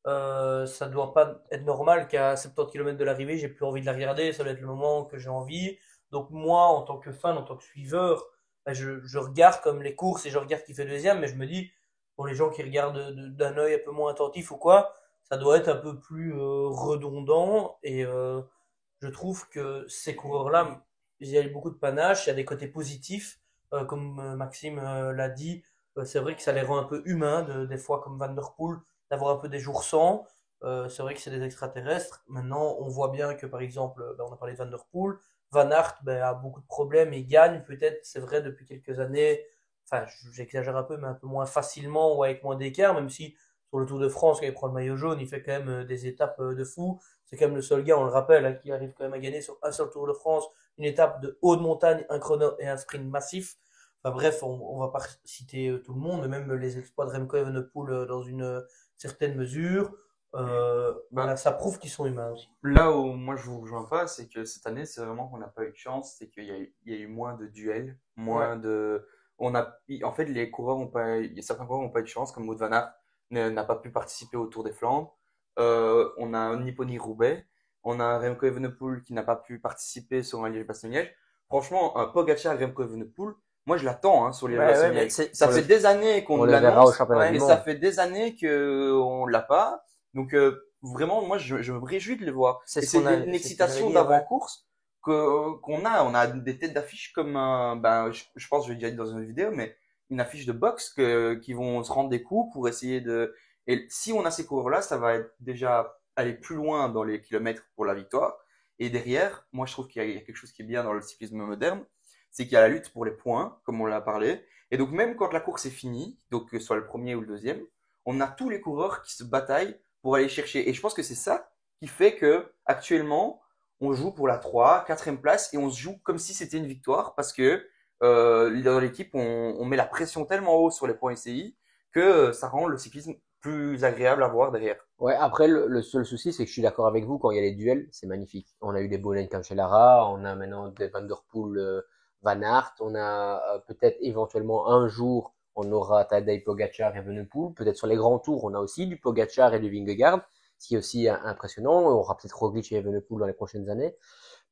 ça doit pas être normal qu'à 70 km de l'arrivée, j'ai plus envie de la regarder, ça doit être le moment que j'ai envie. Donc moi, en tant que fan, en tant que suiveur, ben, je regarde comme les courses et je regarde qui fait deuxième, mais je me dis, pour les gens qui regardent d'un œil un peu moins attentif ou quoi, ça doit être un peu plus redondant et je trouve que ces coureurs-là, il y a beaucoup de panache, il y a des côtés positifs, comme Maxime l'a dit, c'est vrai que ça les rend un peu humains, des fois comme Van Der Poel, d'avoir un peu des jours sans. C'est vrai que c'est des extraterrestres. Maintenant, on voit bien que, par exemple, ben, on a parlé de Van Der Poel, Van Aert ben, a beaucoup de problèmes et gagne peut-être, c'est vrai, depuis quelques années. Enfin, j'exagère un peu, mais un peu moins facilement ou avec moins d'écart, même si sur le Tour de France, quand il prend le maillot jaune, il fait quand même des étapes de fou. C'est quand même le seul gars, on le rappelle, hein, qui arrive quand même à gagner sur un seul Tour de France, une étape de haute montagne, un chrono et un sprint massif. Enfin bref, on va pas citer tout le monde, mais même les exploits de Remco Evenepoel dans une certaine mesure, voilà, Ben, ça prouve qu'ils sont humains aussi. là où moi je vous rejoins pas, c'est que cette année, c'est vraiment qu'on n'a pas eu de chance, c'est qu'il y a eu moins de duels, Ouais. moins de. En fait, les coureurs ont pas, il y a certains coureurs n'ont pas eu de chance, comme Wout van Aert n'a pas pu participer au Tour des Flandres. On a un Nippo-Roubaix, on a un Remco Evenepoel qui n'a pas pu participer sur un Liège-Bastogne-Liège. Franchement, un Pogacar Remco Evenepoel, moi je l'attends hein, sur Ouais, ouais, mais Liège-Bastogne-Liège. Ça On fait le, des années on qu'on le verra au l'annonce championnat Ouais. du et monde. ça fait des années que on l'a pas. Donc vraiment, moi, je me réjouis de les voir. c'est Et ce c'est qu'on a, une c'est ce que j'allais excitation dire, ouais. d'avant-course qu'on a. On a des têtes d'affiche comme un, ben, je pense que je l'ai déjà dit dans une vidéo, mais une affiche de boxe qui vont se rendre des coups pour essayer de. Et si on a ces coureurs-là, ça va être déjà aller plus loin dans les kilomètres pour la victoire. Et derrière, moi, je trouve qu'il y a quelque chose qui est bien dans le cyclisme moderne, c'est qu'il y a la lutte pour les points, comme on l'a parlé. Et donc, même quand la course est finie, donc que ce soit le premier ou le deuxième, on a tous les coureurs qui se bataillent pour aller chercher. Et je pense que c'est ça qui fait que actuellement, on joue pour la 3, 4e place et on se joue comme si c'était une victoire parce que dans l'équipe, on met la pression tellement haut sur les points SCI que ça rend le cyclisme plus agréable à voir derrière. Ouais, après, le seul souci, c'est que je suis d'accord avec vous, quand il y a les duels, c'est magnifique. On a eu des Bonnell Cancellara, on a maintenant des Van Der Poel, Van Aert, on a peut-être éventuellement un jour, on aura Tadej Pogacar et Evenepoel. Peut-être sur les grands tours, on a aussi du Pogacar et du Vingegaard, ce qui est aussi impressionnant. On aura peut-être Roglic et Evenepoel dans les prochaines années.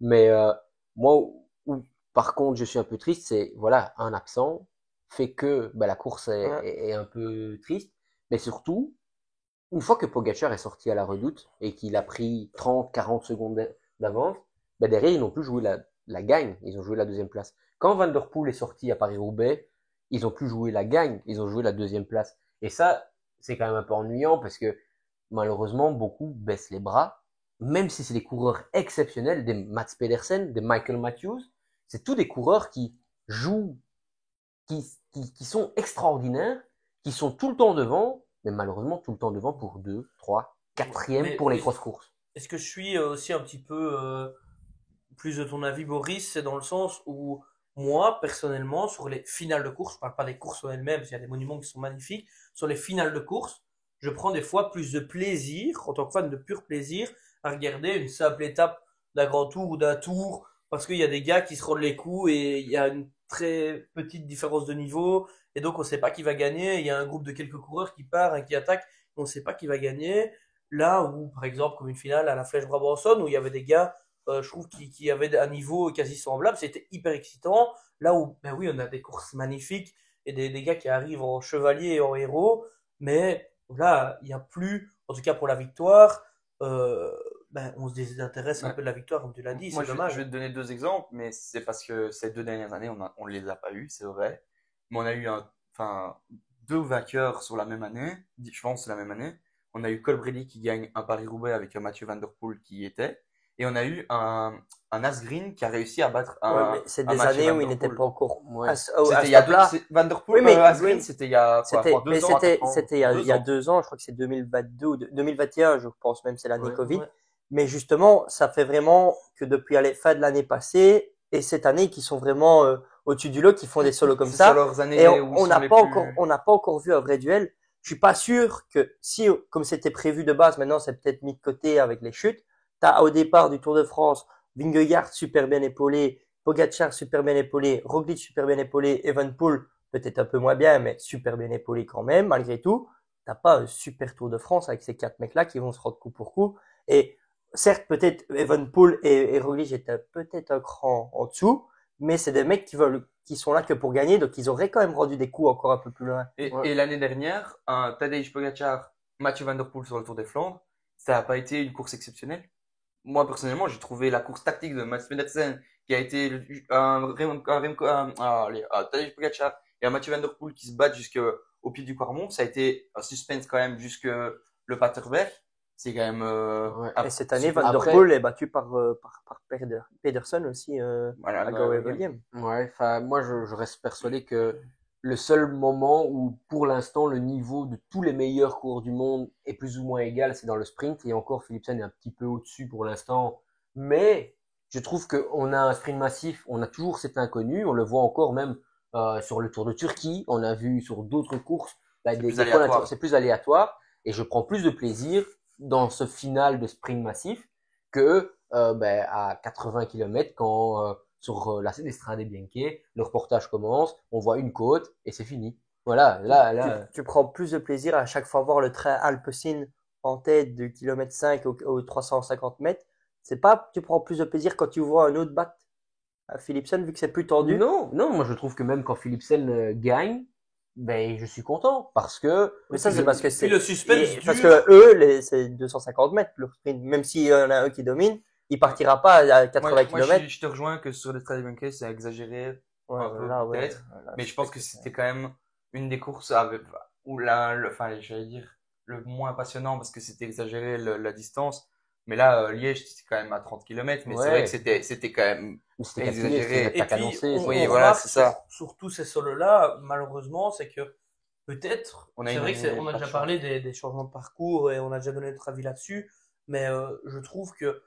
Mais moi, par contre, je suis un peu triste, c'est, voilà, un absent fait que la course Ouais. est un peu triste. Mais surtout, une fois que Pogacar est sorti à la redoute et qu'il a pris 30-40 secondes d'avance, derrière, ils n'ont plus joué la gagne, ils ont joué la deuxième place. Quand Van Der Poel est sorti à Paris-Roubaix, ils ont plus joué la gagne, ils ont joué la deuxième place. Et ça, c'est quand même un peu ennuyant parce que malheureusement, beaucoup baissent les bras, même si c'est des coureurs exceptionnels, des Mats Pedersen, des Michael Matthews, c'est tous des coureurs qui jouent, qui sont extraordinaires, qui sont tout le temps devant, mais malheureusement tout le temps devant pour 2, 3, 4e Mais pour les grosses courses. est-ce que je suis aussi un petit peu plus de ton avis, Boris? C'est dans le sens où moi, personnellement, sur les finales de course, je parle pas des courses en elles-mêmes, parce qu'il y a des monuments qui sont magnifiques, sur les finales de course, je prends des fois plus de plaisir, en tant que fan de pur plaisir, à regarder une simple étape d'un grand tour ou d'un tour, parce qu'il y a des gars qui se rendent les coups et il y a une très petite différence de niveau, et donc on sait pas qui va gagner, il y a un groupe de quelques coureurs qui part et qui attaque, on sait pas qui va gagner. Là où, par exemple, comme une finale à la Flèche Brabançonne, où il y avait des gars, je trouve, qui avaient un niveau quasi semblable, c'était hyper excitant. Là où, ben oui, on a des courses magnifiques et des gars qui arrivent en chevalier et en héros, mais là, il n'y a plus, en tout cas pour la victoire, on se désintéresse un Ouais. peu de la victoire, comme tu l'as dit, Moi, c'est je dommage. vais te donner deux exemples, mais c'est parce que ces 2 dernières années, on les a pas eu, c'est vrai. Mais on a eu enfin, deux vainqueurs sur la même année, je pense la même année. On a eu Colbrelli qui gagne un Paris-Roubaix avec un Mathieu Van Der Poel qui y était. Et on a eu un Asgreen qui a réussi à battre Ouais, mais c'est un des Mathieu années Van où il Der n'était Poel. pas encore Ouais. à ce C'était il y a stade-là. Van Der Oui, Poel, mais Asgreen, oui, c'était il y a quoi, c'était, mais 2 ans, 4 ans, c'était il y a 2 ans. 2 ans, je crois que c'est 2022 ou 2021, je pense même, c'est l'année Ouais. Covid. Ouais. Mais justement, ça fait vraiment que depuis la fin de l'année passée et cette année, qui sont vraiment au-dessus du lot, qui font des solos comme C'est sur ça. leurs années Et où on ils n'a sont les pas plus. encore, on n'a pas encore vu un vrai duel. Je suis pas sûr que si, comme c'était prévu de base, maintenant c'est peut-être mis de côté avec les chutes. T'as au départ du Tour de France, Vingegaard super bien épaulé, Pogacar super bien épaulé, Roglic super bien épaulé, Evenepoel peut-être un peu moins bien, mais super bien épaulé quand même, malgré tout. T'as pas un super Tour de France avec ces quatre mecs-là qui vont se rendre coup pour coup. Et certes, peut-être Evenepoel et Roglic étaient peut-être un cran en dessous, mais c'est des mecs qui sont là que pour gagner, donc ils auraient quand même rendu des coups encore un peu plus loin. Ouais. Et l'année dernière, un Tadej Pogacar, Mathieu Van Der Poel sur le Tour des Flandres, ça n'a pas été une course exceptionnelle. Moi, personnellement, j'ai trouvé la course tactique de Mats Pedersen, qui a été un Tadej Pogacar et un Mathieu Van Der Poel qui se battent jusqu'au pied du Quarmont. Ça a été un suspense quand même jusque le Paterberg. C'est quand même Ouais. Et cette année, super. Van Der Après- Poel est battu par Pedersen aussi Voilà, à Gao-Wevelgem. Ouais, enfin, moi, je reste persuadé que le seul moment où, pour l'instant, le niveau de tous les meilleurs coureurs du monde est plus ou moins égal, c'est dans le sprint. Et encore, Philipsen est un petit peu au-dessus pour l'instant. Mais je trouve qu'on a un sprint massif, on a toujours cet inconnu. On le voit encore même Sur le Tour de Turquie, on a vu sur d'autres courses, bah, C'est plus des aléatoire. c'est plus aléatoire et je prends plus de plaisir dans ce final de sprint massif que ben, à 80 km quand sur la l'Estrade Bianche, le reportage commence, on voit une côte et c'est fini. Voilà, Tu prends plus de plaisir à chaque fois voir le train Alpecin en tête de kilomètre 5 au 350 mètres. C'est pas, tu prends plus de plaisir quand tu vois un autre battre à Philipsen vu que c'est plus tendu. non, non, moi je trouve que même quand Philipsen gagne, ben je suis content parce que Mais ça, c'est parce que Puis c'est, le suspense parce dure. que eux, c'est 250 mètres, le sprint. Même s'il y en a un qui domine, il partira pas à 80 Moi, km. je te rejoins que sur les Strade Bianche, c'est exagéré Ouais, un peu là, ouais. peut-être, Là, mais c'est je pense vrai que c'est- c'était quand même une des courses où enfin, j'allais dire le moins passionnant parce que c'était exagéré la distance. Mais là, Liège, c'était quand même à 30 km, mais c'est vrai que ouais, c'était quand même mais c'était calculé, c'était une exagéré. Et attaque puis, annoncée. Oui, on voilà, remarque c'est ça. sur tous ces solos-là, malheureusement, c'est que peut-être, On a c'est une, vrai que on a pas de déjà chance. parlé des changements de parcours et on a déjà donné notre avis là-dessus, mais je trouve que,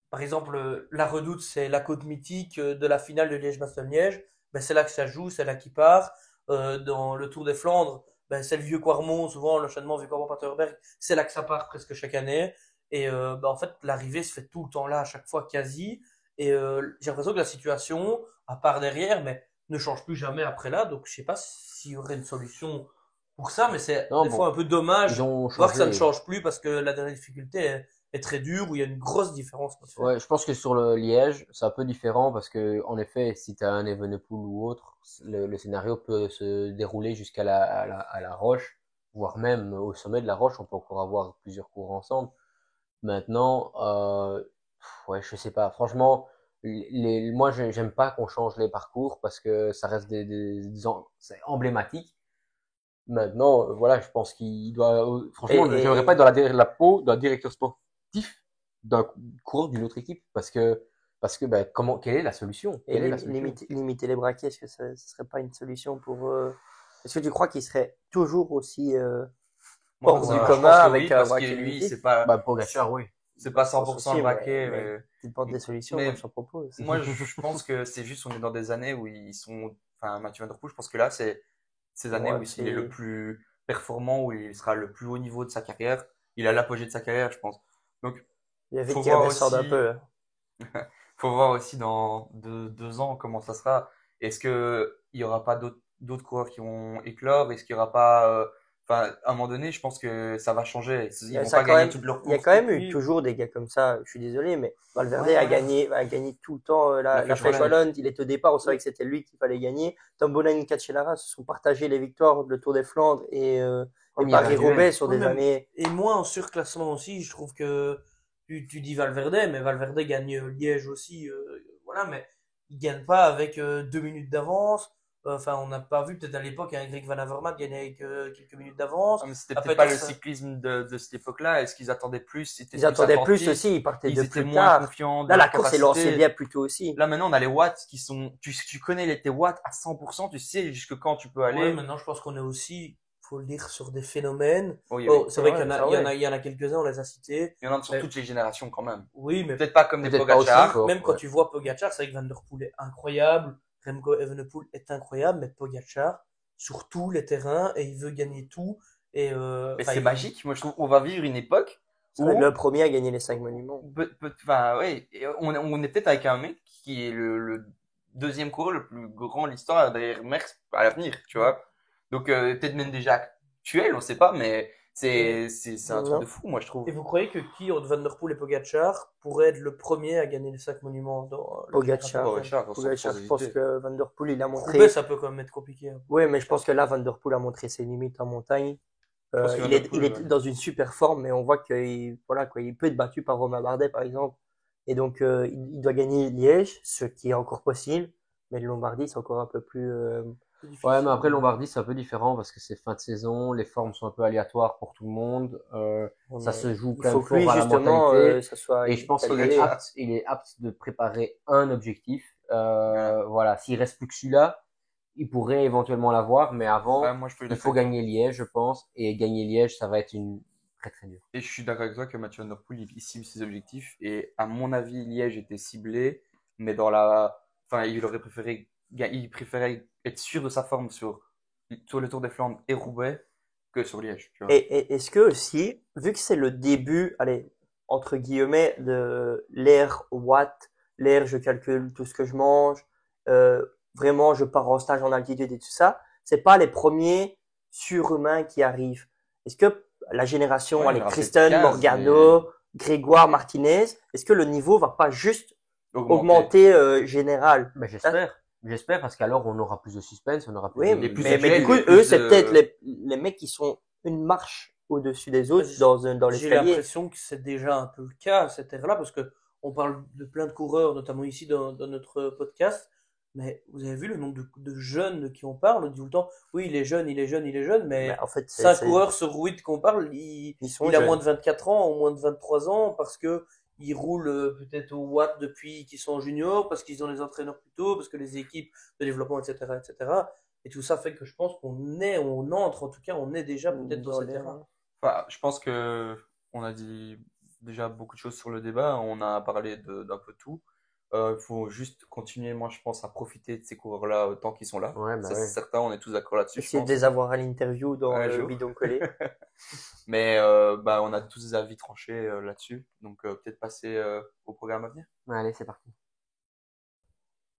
par exemple, la Redoute, c'est la côte mythique de la finale de Liège-Bastogne-Liège, ben, c'est là que ça joue, c'est là qui part. Dans le Tour des Flandres, ben, c'est le vieux Quarmont, souvent l'enchaînement vieux Quarmont-Paterberg, c'est là que ça part presque chaque année. Et ben, en fait, l'arrivée se fait tout le temps là, à chaque fois quasi. Et j'ai l'impression que la situation, à part derrière, mais ne change plus jamais après là. Donc je sais pas s'il y aurait une solution pour ça, mais c'est Non, des fois bon, un peu ils dommage ont de voir que ça ne changé. change plus parce que la dernière difficulté est très dure, où il y a une grosse différence qu'on se fait. Ouais, je pense que sur le Liège, c'est un peu différent parce que, en effet, si tu as un Evenepoel ou autre, le scénario peut se dérouler jusqu'à à la roche, voire même au sommet de la roche, on peut encore avoir plusieurs cours ensemble. Maintenant, ouais, je sais pas. Franchement, moi, j'aime pas qu'on change les parcours parce que ça reste c'est emblématique. Maintenant, voilà, je pense qu'il doit, franchement, j'aimerais pas être Et dans la peau d'un directeur sportif d'un coureur d'une autre équipe parce que, ben, quelle est la solution? Quelle est la solution? limiter les braquets, est-ce que ce serait pas une solution pour est-ce que tu crois qu'il serait toujours aussi Moi, hors Pour du moi, je commun pense que oui, avec un parce que braquet lui, limité? Bah, Pogacar, oui. c'est pas Je pense 100% le aussi, braquet, mais tu te portes des solutions, moi mais je t'en propose. moi, je pense que c'est juste, on est dans des années où ils sont, enfin, Mathieu Van Der Poel, je pense que là, c'est ces années Ouais, où il est le c'est plus performant, où il sera le plus haut niveau de sa carrière. Il a l'apogée de sa carrière, je pense. Donc, il y avait faut qui voir redescendent un aussi, peu. faut voir aussi dans 2 ans comment ça sera. Est-ce que il y aura pas d'autres coureurs qui vont éclore? Est-ce qu'il y aura pas, enfin, à un moment donné, je pense que ça va changer. Ils vont Ça pas quand gagner même, toutes leurs il y a courses. quand Et même eu puis, toujours des gars comme ça. Je suis désolé, mais Valverde Ouais, voilà. a gagné tout le temps La la Flèche Flèche Wallonne. Wallonne. Il était au départ, on savait que c'était lui qu'il fallait gagner. Tom Boonen et Cancellara se sont partagés les victoires de le Tour des Flandres et Comme il y avait un Paris-Roubaix duel. sur ouais, des même, années. et moi en surclassement aussi, je trouve que tu dis Valverde, mais Valverde gagne Liège aussi, voilà, mais il gagne pas avec 2 minutes d'avance. Enfin, on n'a pas vu peut-être à l'époque un Greg Van Avermaet gagner avec quelques minutes d'avance. Ah, mais c'était À peut-être pas le Petersen, cyclisme de cette époque-là. Est-ce qu'ils attendaient plus? C'était Ils plus attendaient plus attentiste. aussi, ils partaient Ils de étaient plus moins tard. confiants de Là, la leur course est lancée capacité. bien plus tôt aussi. Là, maintenant, on a les watts qui sont, tu connais tes watts à 100%, tu sais jusque quand tu peux ouais, aller. maintenant je pense qu'on est aussi, faut le dire, sur des phénomènes. Oui, Oh, oui. c'est vrai qu'il y Ouais, en a, ça il y en ouais. a, il y en a quelques-uns, on les a cités. Il y en a sur Mais, toutes les générations quand même. oui, mais Peut-être pas comme des Peut-être pas aussi Pogacar. fort. même quand Ouais. tu vois Pogacar, c'est vrai que Van Der Poel est incroyable, Remco Evenepoel est incroyable, mais Pogacar, sur tous les terrains, et il veut gagner tout. Et Mais enfin, c'est magique. Moi, je trouve qu'on va vivre une époque Ça va être où, le premier à gagner les 5 monuments. enfin, ouais, et on est peut-être avec un mec qui est le deuxième coureur le plus grand de l'histoire derrière Merckx à l'avenir, tu vois. Donc, peut-être même déjà actuel, on sait pas, mais et, c'est un truc de Non. fou, moi, je trouve. et vous croyez que qui, entre Van Der Poel et Pogacar, pourrait être le premier à gagner les 5 monuments dans la génération Pogacar. actuelle? Pogacar, Pogacar, sans je pense hésiter. que Van Der Poel, il a Roubaix, montré. ça peut quand même être compliqué, hein. Oui, mais je pense que là, Van Der Poel a montré ses limites en montagne. Je pense que Van Der Poel, Il est dans une super forme, mais on voit qu'il voilà, quoi, il peut être battu par Romain Bardet, par exemple. Et donc, il doit gagner Liège, ce qui est encore possible. Mais le Lombardie, c'est encore un peu plus. C'est Ouais, mais difficile. après Lombardie, c'est un peu différent parce que c'est fin de saison, les formes sont un peu aléatoires pour tout le monde. Ça mais se joue il quand faut même que lui, fort à la justement, mentalité. ça soit Et je pense calculé. il est apte de préparer un objectif. Voilà. Voilà, s'il reste plus que celui-là, il pourrait éventuellement l'avoir, mais Ouais, avant, moi, je peux il faut gagner Liège, je pense. Et gagner Liège, ça va être une très très dur. Et je suis d'accord avec toi que Mathieu Van Der Poel, il cible ses objectifs. Et à mon avis, Liège était ciblé, mais enfin, il préférait être sûr de sa forme sur le Tour des Flandres et Roubaix que sur Liège, tu vois. Et est-ce que aussi, vu que c'est le début, allez, entre guillemets, de l'ère Watt, l'ère je calcule tout ce que je mange, vraiment je pars en stage en altitude et tout ça, c'est pas les premiers surhumains qui arrivent. Est-ce que la génération, Ouais, allez, il y aura Kristen, peut-être 15, Morgano, Grégoire, Martinez, est-ce que le niveau va pas juste Augmenter. augmenter général? Ben, j'espère parce qu'alors on aura plus de suspense, on aura plus Oui, de... Et plus mais actuel, du coup, et plus eux, c'est de- peut-être les mecs qui sont une marche au-dessus des autres dans J'ai l'escalier. l'impression que c'est déjà un peu le cas à cette ère-là, parce que on parle de plein de coureurs, notamment ici dans notre podcast. Mais vous avez vu le nombre de jeunes qui on parle? On dit tout le temps, oui, il est jeune, il est jeune, il est jeune, Mais mais en fait, 5 coureurs sur 8 qu'on parle, ils sont il a jeunes. moins de 24 ans ou moins de 23 ans parce que ils roulent peut-être au Watt depuis qu'ils sont juniors, parce qu'ils ont les entraîneurs plus tôt, parce que les équipes de développement, etc., etc. Et tout ça fait que je pense on entre, en tout cas, on est déjà peut-être dans cette ère-là. Enfin, je pense que on a dit déjà beaucoup de choses sur le débat. On a parlé d'un peu tout. Il faut juste continuer, moi, je pense, à profiter de ces coureurs-là tant qu'ils sont là. Ouais, bah Ça, ouais. c'est certain, on est tous d'accord là-dessus, je Essayer de pense. les avoir à l'interview dans Un le jour. bidon collé. Mais bah, on a tous des avis tranchés là-dessus. Donc, peut-être passer au programme à venir. Allez, c'est parti.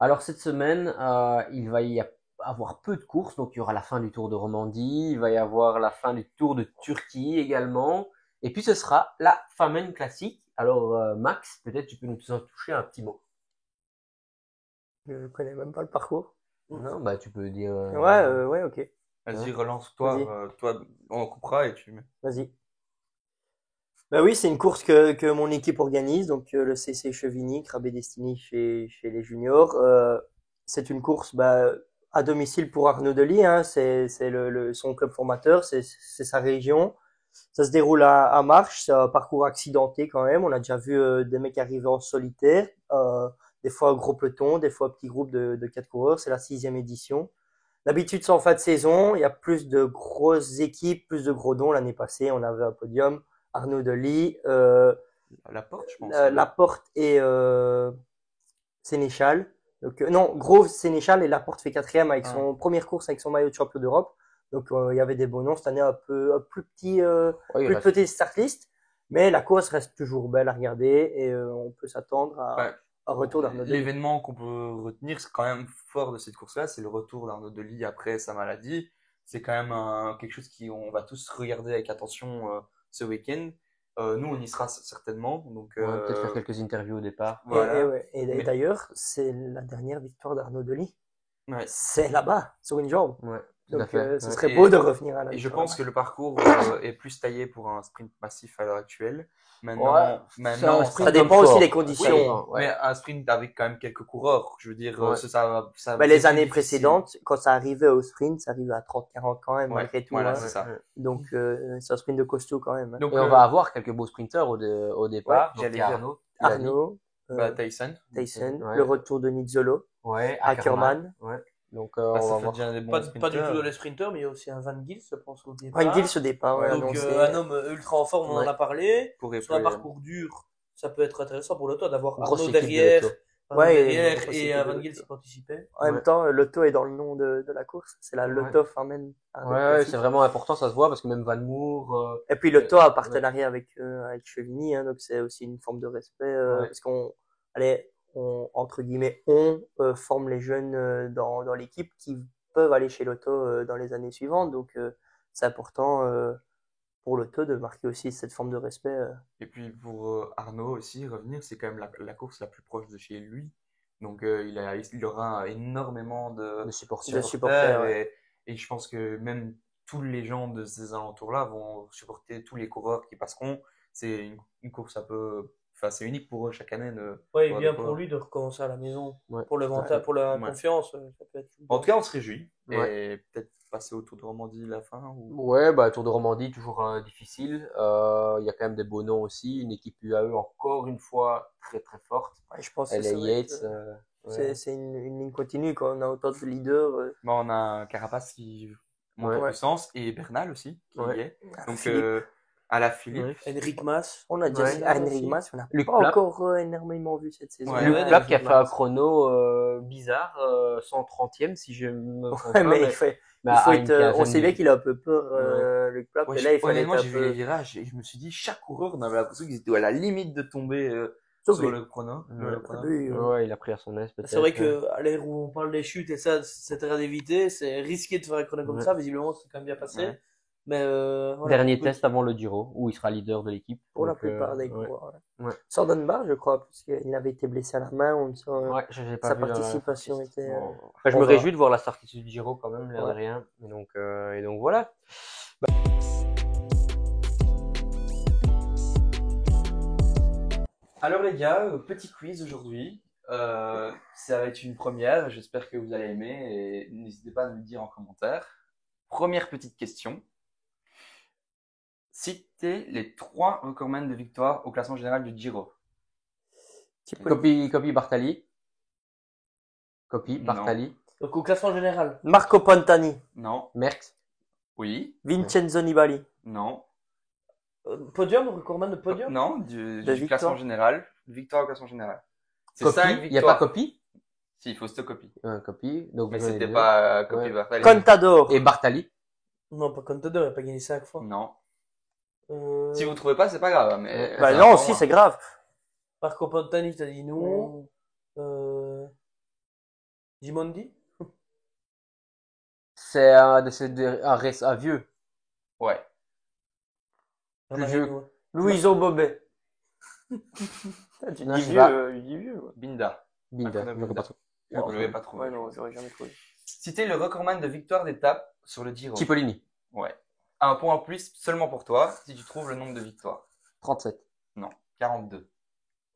Alors cette semaine, il va y avoir peu de courses, donc il y aura la fin du Tour de Romandie, il va y avoir la fin du Tour de Turquie également, et puis ce sera la Famenne classique. Alors Max, peut-être tu peux nous en toucher un petit mot. Je connais même pas le parcours. Non, bah tu peux dire. Ouais, ok. Vas-y, Ouais. relance-toi. Vas-y. Toi, on coupera et tu mets. Vas-y. Bah oui, c'est une course que mon équipe organise, donc le CC Chevigny, Crabé Destiny chez les juniors. C'est une course à domicile pour Arnaud Delis, hein, c'est son club formateur, c'est sa région. Ça se déroule à Marche, c'est un parcours accidenté quand même. On a déjà vu des mecs arriver en solitaire, des fois un gros peloton, des fois un petit groupe de 4 coureurs. C'est la 6e édition. D'habitude, c'est en fin de saison. Il y a plus de grosses équipes, plus de gros noms. L'année passée, on avait un podium. Arnaud Delis, La porte, je pense. Laporte et Sénéchal. Donc, non, Grove, Sénéchal et Laporte fait 4e avec son première course avec son maillot de champion d'Europe. Donc il y avait des beaux noms. Cette année, un plus petit, Ouais, il plus reste- petite start list. Mais la course reste toujours belle à regarder et on peut s'attendre à Ouais. un retour d'Arnaud Delis. L'événement qu'on peut retenir, c'est quand même fort de cette course-là, c'est le retour d'Arnaud Delis après sa maladie. C'est quand même quelque chose on va tous regarder avec attention ce week-end. Nous, on y sera certainement. Donc, On va peut-être faire quelques interviews au départ. voilà. Et Mais- d'ailleurs, c'est la dernière victoire d'Arnaud Delis. Ouais. C'est là-bas, sur une jambe. Ouais, tout à Donc fait. ce Ouais. serait Et- beau de revenir à la Et je victoire pense que là-bas. le parcours est plus taillé pour un sprint massif à l'heure actuelle. Ouais, Maintenant, c'est un sprint Ça dépend comme aussi fort. des conditions. Ça dépend, ouais. mais un sprint avec quand même quelques coureurs. Je veux dire, Ouais. ça Les c'est plus années difficile. précédentes, quand ça arrivait au sprint, ça arrivait à 30-40 quand même, Ouais, malgré tout. voilà, hein. c'est ça. Ouais. Donc c'est un sprint de costaud quand même. Hein. Donc, Et on va avoir quelques beaux sprinters au départ. Ouais, Donc, il y a Arnaud. tu l'as dit. Arnaud, Tyson. Tyson, Ouais. le retour de Nizzolo, Ouais, Ackermann. Ouais. Donc Bah, on ça va fait voir. déjà des bons Pas du sprinters. tout dans les sprinters, mais il y a aussi un Van Gils, je pense, au départ. Van Gils au départ, ouais, Donc annoncé. un homme ultra en forme, on en Ouais. a parlé. Pour Sur un épauler. parcours dur, ça peut être intéressant pour l'auto d'avoir Grosse Arnaud équipe de derrière, l'auto. Ouais, derrière grosse et équipe un de Van l'auto. Gils qui participait. En même Ouais. temps, l'auto est dans le nom de la course. C'est la Ouais. Lotto Famenne. Ouais, c'est vraiment important, ça se voit parce que même Van Moor. Et puis l'auto a un partenariat avec Chevigny, hein, donc c'est aussi une forme de respect Ouais. parce entre guillemets, on forme les jeunes dans l'équipe qui peuvent aller chez l'auto dans les années suivantes. Donc c'est important pour l'auto de marquer aussi cette forme de respect. Et puis pour Arnaud aussi, revenir, c'est quand même la course la plus proche de chez lui. Donc il aura énormément de supporters. De supporters, et je pense que même tous les gens de ces alentours-là vont supporter tous les coureurs qui passeront. C'est une course un peu... Enfin, c'est unique pour eux chaque année. Ouais, et voir bien des pour coureurs. lui de recommencer à la maison. Ouais. Pour le mental, pour la Ouais. confiance, ça peut être. En tout cas, on se réjouit. Ouais. Et peut-être passer au Tour de Romandie la fin. Ou... Ouais, bah Tour de Romandie toujours difficile. Il y a quand même des beaux noms aussi. Une équipe UAE encore une fois très très forte. Ouais, je pense que Elle est ça va être, Yates. Ouais. c'est une ligne continue quand on a autant de leaders. Bon, on a Carapace qui monte en Ouais. puissance et Bernal aussi qui Ouais. y est. Donc Philippe. Alaphilippe. Henrik Mas. On a déjà Ouais, dit là, Henrik aussi. Mas, on n'a Luc pas Plapp. encore énormément vu cette saison. Ouais. Luc Ouais, Plapp qui a Henrik fait un Mas. chrono bizarre, 130e si je me trompe Ouais, pas. mais mais- il faut mais il faut à être, une on quinzaine sait bien qu'il a un peu peur, Luc Plapp, Ouais, et là, il fallait honnêtement, être un j'ai vu peu... les virages et je me suis dit, chaque coureur, on avait l'impression qu'ils étaient à la limite de tomber Sauf sur lui. le chrono. Ouais, le chrono. Lui, Ouais, il a pris à son aise peut-être. C'est vrai que à l'ère où on parle des chutes et ça, c'est à d'éviter, c'est risqué de faire un chrono comme Ouais. ça. Visiblement, c'est quand même bien passé. Ouais. Mais voilà. Dernier test avant le Giro, où il sera leader de l'équipe. pour la Donc, plupart des ouais. coureurs. Ouais. Sordenbar, je crois, parce qu'il avait été blessé à la main, on sent, Ouais, j'ai pas sa vu la- participation était... Bon. Enfin, je on me va- réjouis de voir la sortie du Giro quand même, l'air de Ouais. rien. Et donc voilà. Alors les gars, petit quiz aujourd'hui. Ça va être une première, j'espère que vous allez aimer et n'hésitez pas à nous le dire en commentaire. Première petite question. Citez les 3 recordman de victoire au classement général du Giro. Copy Bartali. Copy Non. Bartali. Donc au classement général. Marco Pantani, Non. Merckx. Oui. Vincenzo Nibali, Non. Podium, recordman de podium. Non, du De victoire. classement général. Victoire au classement général. C'est Copy. 5 Il n'y a victoires. pas Copy. Si, il faut cette copie. Copy. Donc Mais vous en avez c'était deux. pas copie Ouais. Bartali. Contador, Et Bartali. Non, pas Contador, il a pas gagné 5 fois. Non. Euh, Si vous trouvez pas, c'est pas grave. Mais Ouais. bah c'est non, important, si, hein. c'est grave. Marco Pantani, t'as dit non. Gimondi. C'est un vieux. Ouais. Plus vieux. Louiso Bobet. Tu Non, dis je sais vieux, pas. dis vieux. Ouais. Binda. Binda. Marco J'aurais pas Binda. trouvé. Vous l'avez pas trouvé. Ouais, non, j'aurais jamais trouvé. Citez le recordman de victoire d'étape sur le Giro. Cipollini. Ouais. Un point en plus seulement pour toi si tu trouves le nombre de victoires. 37. Non, 42.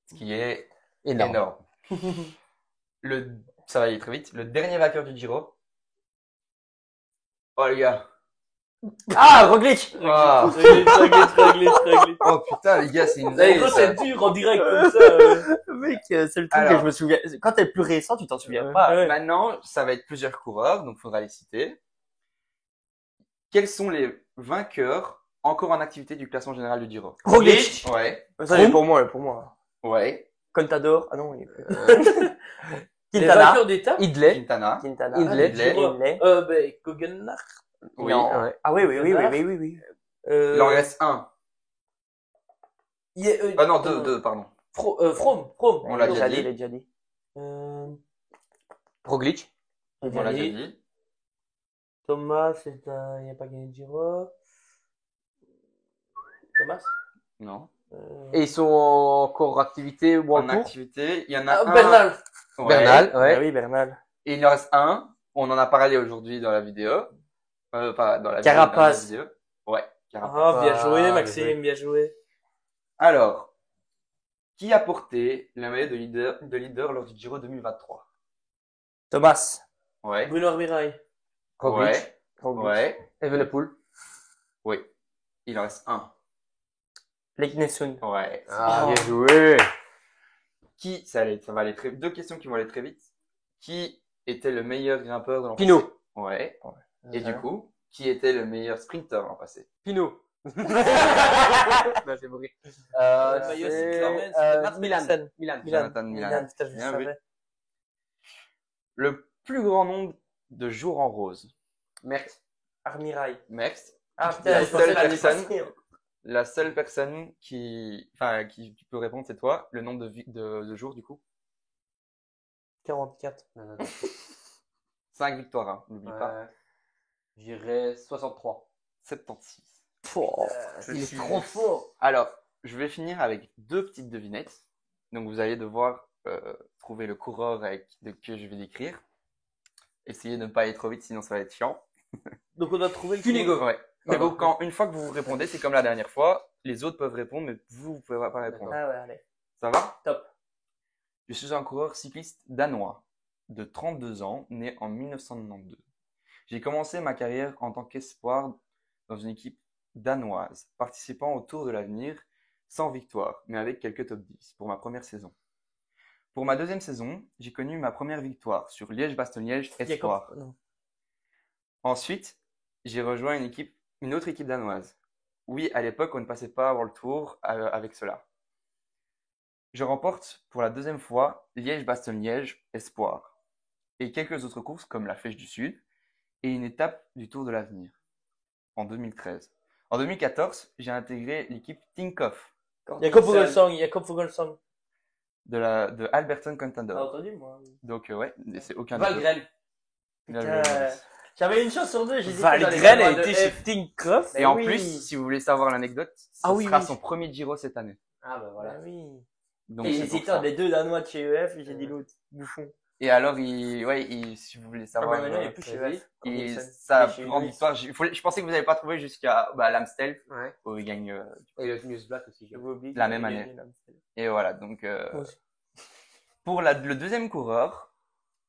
Ce qui est Énorme. énorme. Ça va aller très vite. Le dernier vainqueur du Giro. Oh les gars. Ah, Roglic! Ah. Réglé. Oh putain les gars, c'est une En dinguerie, gros, ça. c'est dur en direct comme ça. Mec, c'est le truc Alors. que je me souviens. Quand t'es plus récent, tu t'en souviens Ouais. pas. Ouais. Maintenant, ça va être plusieurs coureurs, donc il faudra les citer. Quels sont les vainqueurs encore en activité du classement général du Giro? Roglic! Ouais. Ça, c'est pour moi. Ouais. Contador. Ah non, il est plus. Les Quintana. vainqueurs d'étape. Idley. Quintana. Quintana. Hindley. Hindley. Ben, Kogenach. Oui. Non. Ouais. Ah oui. Il en reste un. Ah non, deux, pardon. From. On l'a déjà dit. Il a déjà dit. Roglic. On l'a déjà dit. Thomas, il n'a pas gagné de Giro. Thomas. Non. Et ils sont encore en activité ou en En cours. activité, il y en a un. Bernal. Ouais. Bernal, Ah ouais. oui, Bernal. Et il en reste un. On en a parlé aujourd'hui dans la vidéo. Pas dans la Carapace. vidéo. Ouais. Carapace. Ah, bien joué, Ah, Maxime, bien joué. Alors, qui a porté la médaille de leader lors du Giro 2023? Thomas. Ouais. Bruno Armirail. Roglic. Ouais. Roglic. Ouais. Evenepoel. Oui. Il en reste un. Leknesson. Ouais. Ah, Oh. bien joué. Ça va aller très, deux questions qui vont aller très vite. Qui était le meilleur grimpeur de l'an Pinot. passé? Ouais. Et du coup, qui était le meilleur sprinter l'an passé? Pinot. Non, c'est mauvais. Maillot, c'est Clemens, c'était Mats Milan. Pedersen. Milan. Jonathan Milan. putain, je Bien savais. Le plus grand nombre de jours en rose. Merckx. Armirail. Max. Ah La putain, je seule pensais l'année personne- passée. La seule personne qui peut répondre, c'est toi. Le nombre de jours, du coup. 44. 5 victoires, hein, n'oublie pas. J'irais 63. 76. Je Il est suis- trop fort. Alors, je vais finir avec deux petites devinettes. Donc, vous allez devoir trouver le coureur que je vais décrire. Essayez de ne pas aller trop vite, sinon ça va être chiant. Donc on a trouvé le Cunego. Ouais. Mais Ah, vous, une fois que vous répondez, c'est comme la dernière fois. Les autres peuvent répondre, mais vous pouvez pas répondre. Ah ouais, allez. Ça va? Top. Je suis un coureur cycliste danois de 32 ans, né en 1992. J'ai commencé ma carrière en tant qu'espoir dans une équipe danoise, participant au Tour de l'Avenir, sans victoire, mais avec quelques top 10 pour ma première saison. Pour ma deuxième saison, j'ai connu ma première victoire sur Liège-Bastogne-Liège Espoir. Non. Ensuite, j'ai rejoint une autre équipe danoise, Oui, à l'époque, on ne passait pas World Tour avec cela. Je remporte pour la deuxième fois Liège-Bastogne-Liège Espoir et quelques autres courses comme la Flèche du Sud et une étape du Tour de l'Avenir en 2013. En 2014, j'ai intégré l'équipe Tinkoff Jakob Fuglsang. de Alberton T'as Contendor. entendu, moi? Donc ouais, c'est aucun des deux. Valgren. Putain, j'avais une chance sur deux, j'ai dit Valgren a été chez Tinkoff. Et en plus, si vous voulez savoir l'anecdote, ce Ah oui, sera oui. son premier Giro cette année. Ah bah voilà. oui. Donc Et c'est j'hésitais pour ça. entre les deux Danois de chez EF, et j'ai dit l'autre, bouffon. Et alors, si vous voulez savoir, maintenant, il est plus chez vas-y. EF. et Nielsen. sa Il est chez plus grande Lewis. victoire, je pensais que vous n'avez pas trouvé jusqu'à l'Amstel, Ouais. où il gagne. Et le News Black aussi. J'avais oublié La qu'il même avait année. gagné l'Amstel. Et voilà, donc Moi aussi. pour le deuxième coureur,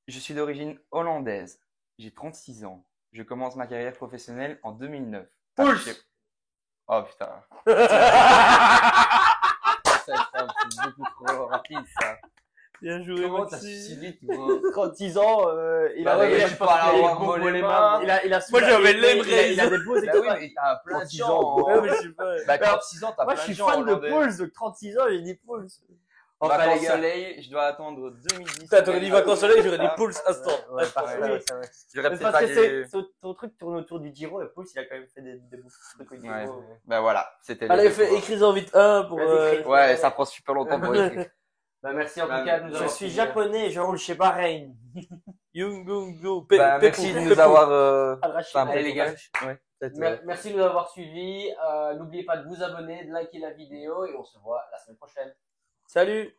je suis d'origine hollandaise. J'ai 36 ans. Je commence ma carrière professionnelle en 2009. Pulse. Oh putain. C'est beaucoup trop rapide ça. Bien joué, Comment t'as Maxime. si vite, gros 36 ans, il Bah a, ouais, il a- je peux pas avoir volé les mains. il a, il a, Moi, j'avais les il a des beaux Bah oui, exploits. mais t'as plein de 36 gens. ans. Ouais, mais je sais pas. Bah 36 ans, t'as Moi, plein je de suis gens fan de hollandais. Pauls, donc 36 ans, j'ai dit Pauls. Enfin, Enfin, les Vacances gars. soleil, je dois attendre 2010. Putain, t'aurais dit vacances soleil, j'aurais dit Ah, Pulse instant. Ouais, parfait, ouais. ouais, ça va. J'aurais Mais peut-être parce pas que ton truc tourne autour du Giro, et Pauls, il a quand même fait des beaux trucs au Ouais. Giro. Bah voilà, c'était les Allez, deux fais, coureurs. écris-en vite un pour. Vas-y, écris. Ouais, ça prend super longtemps pour écrire. Bah merci en Bah, tout cas de nous Je avoir suis suivis. japonais et je roule chez Bahreïn. Bah, merci de nous avoir. Al-Rashid. Enfin, Allez, les gars. Ouais, peut-être. Merci de nous avoir suivis. N'oubliez pas de vous abonner, de liker la vidéo et on se voit la semaine prochaine. Salut.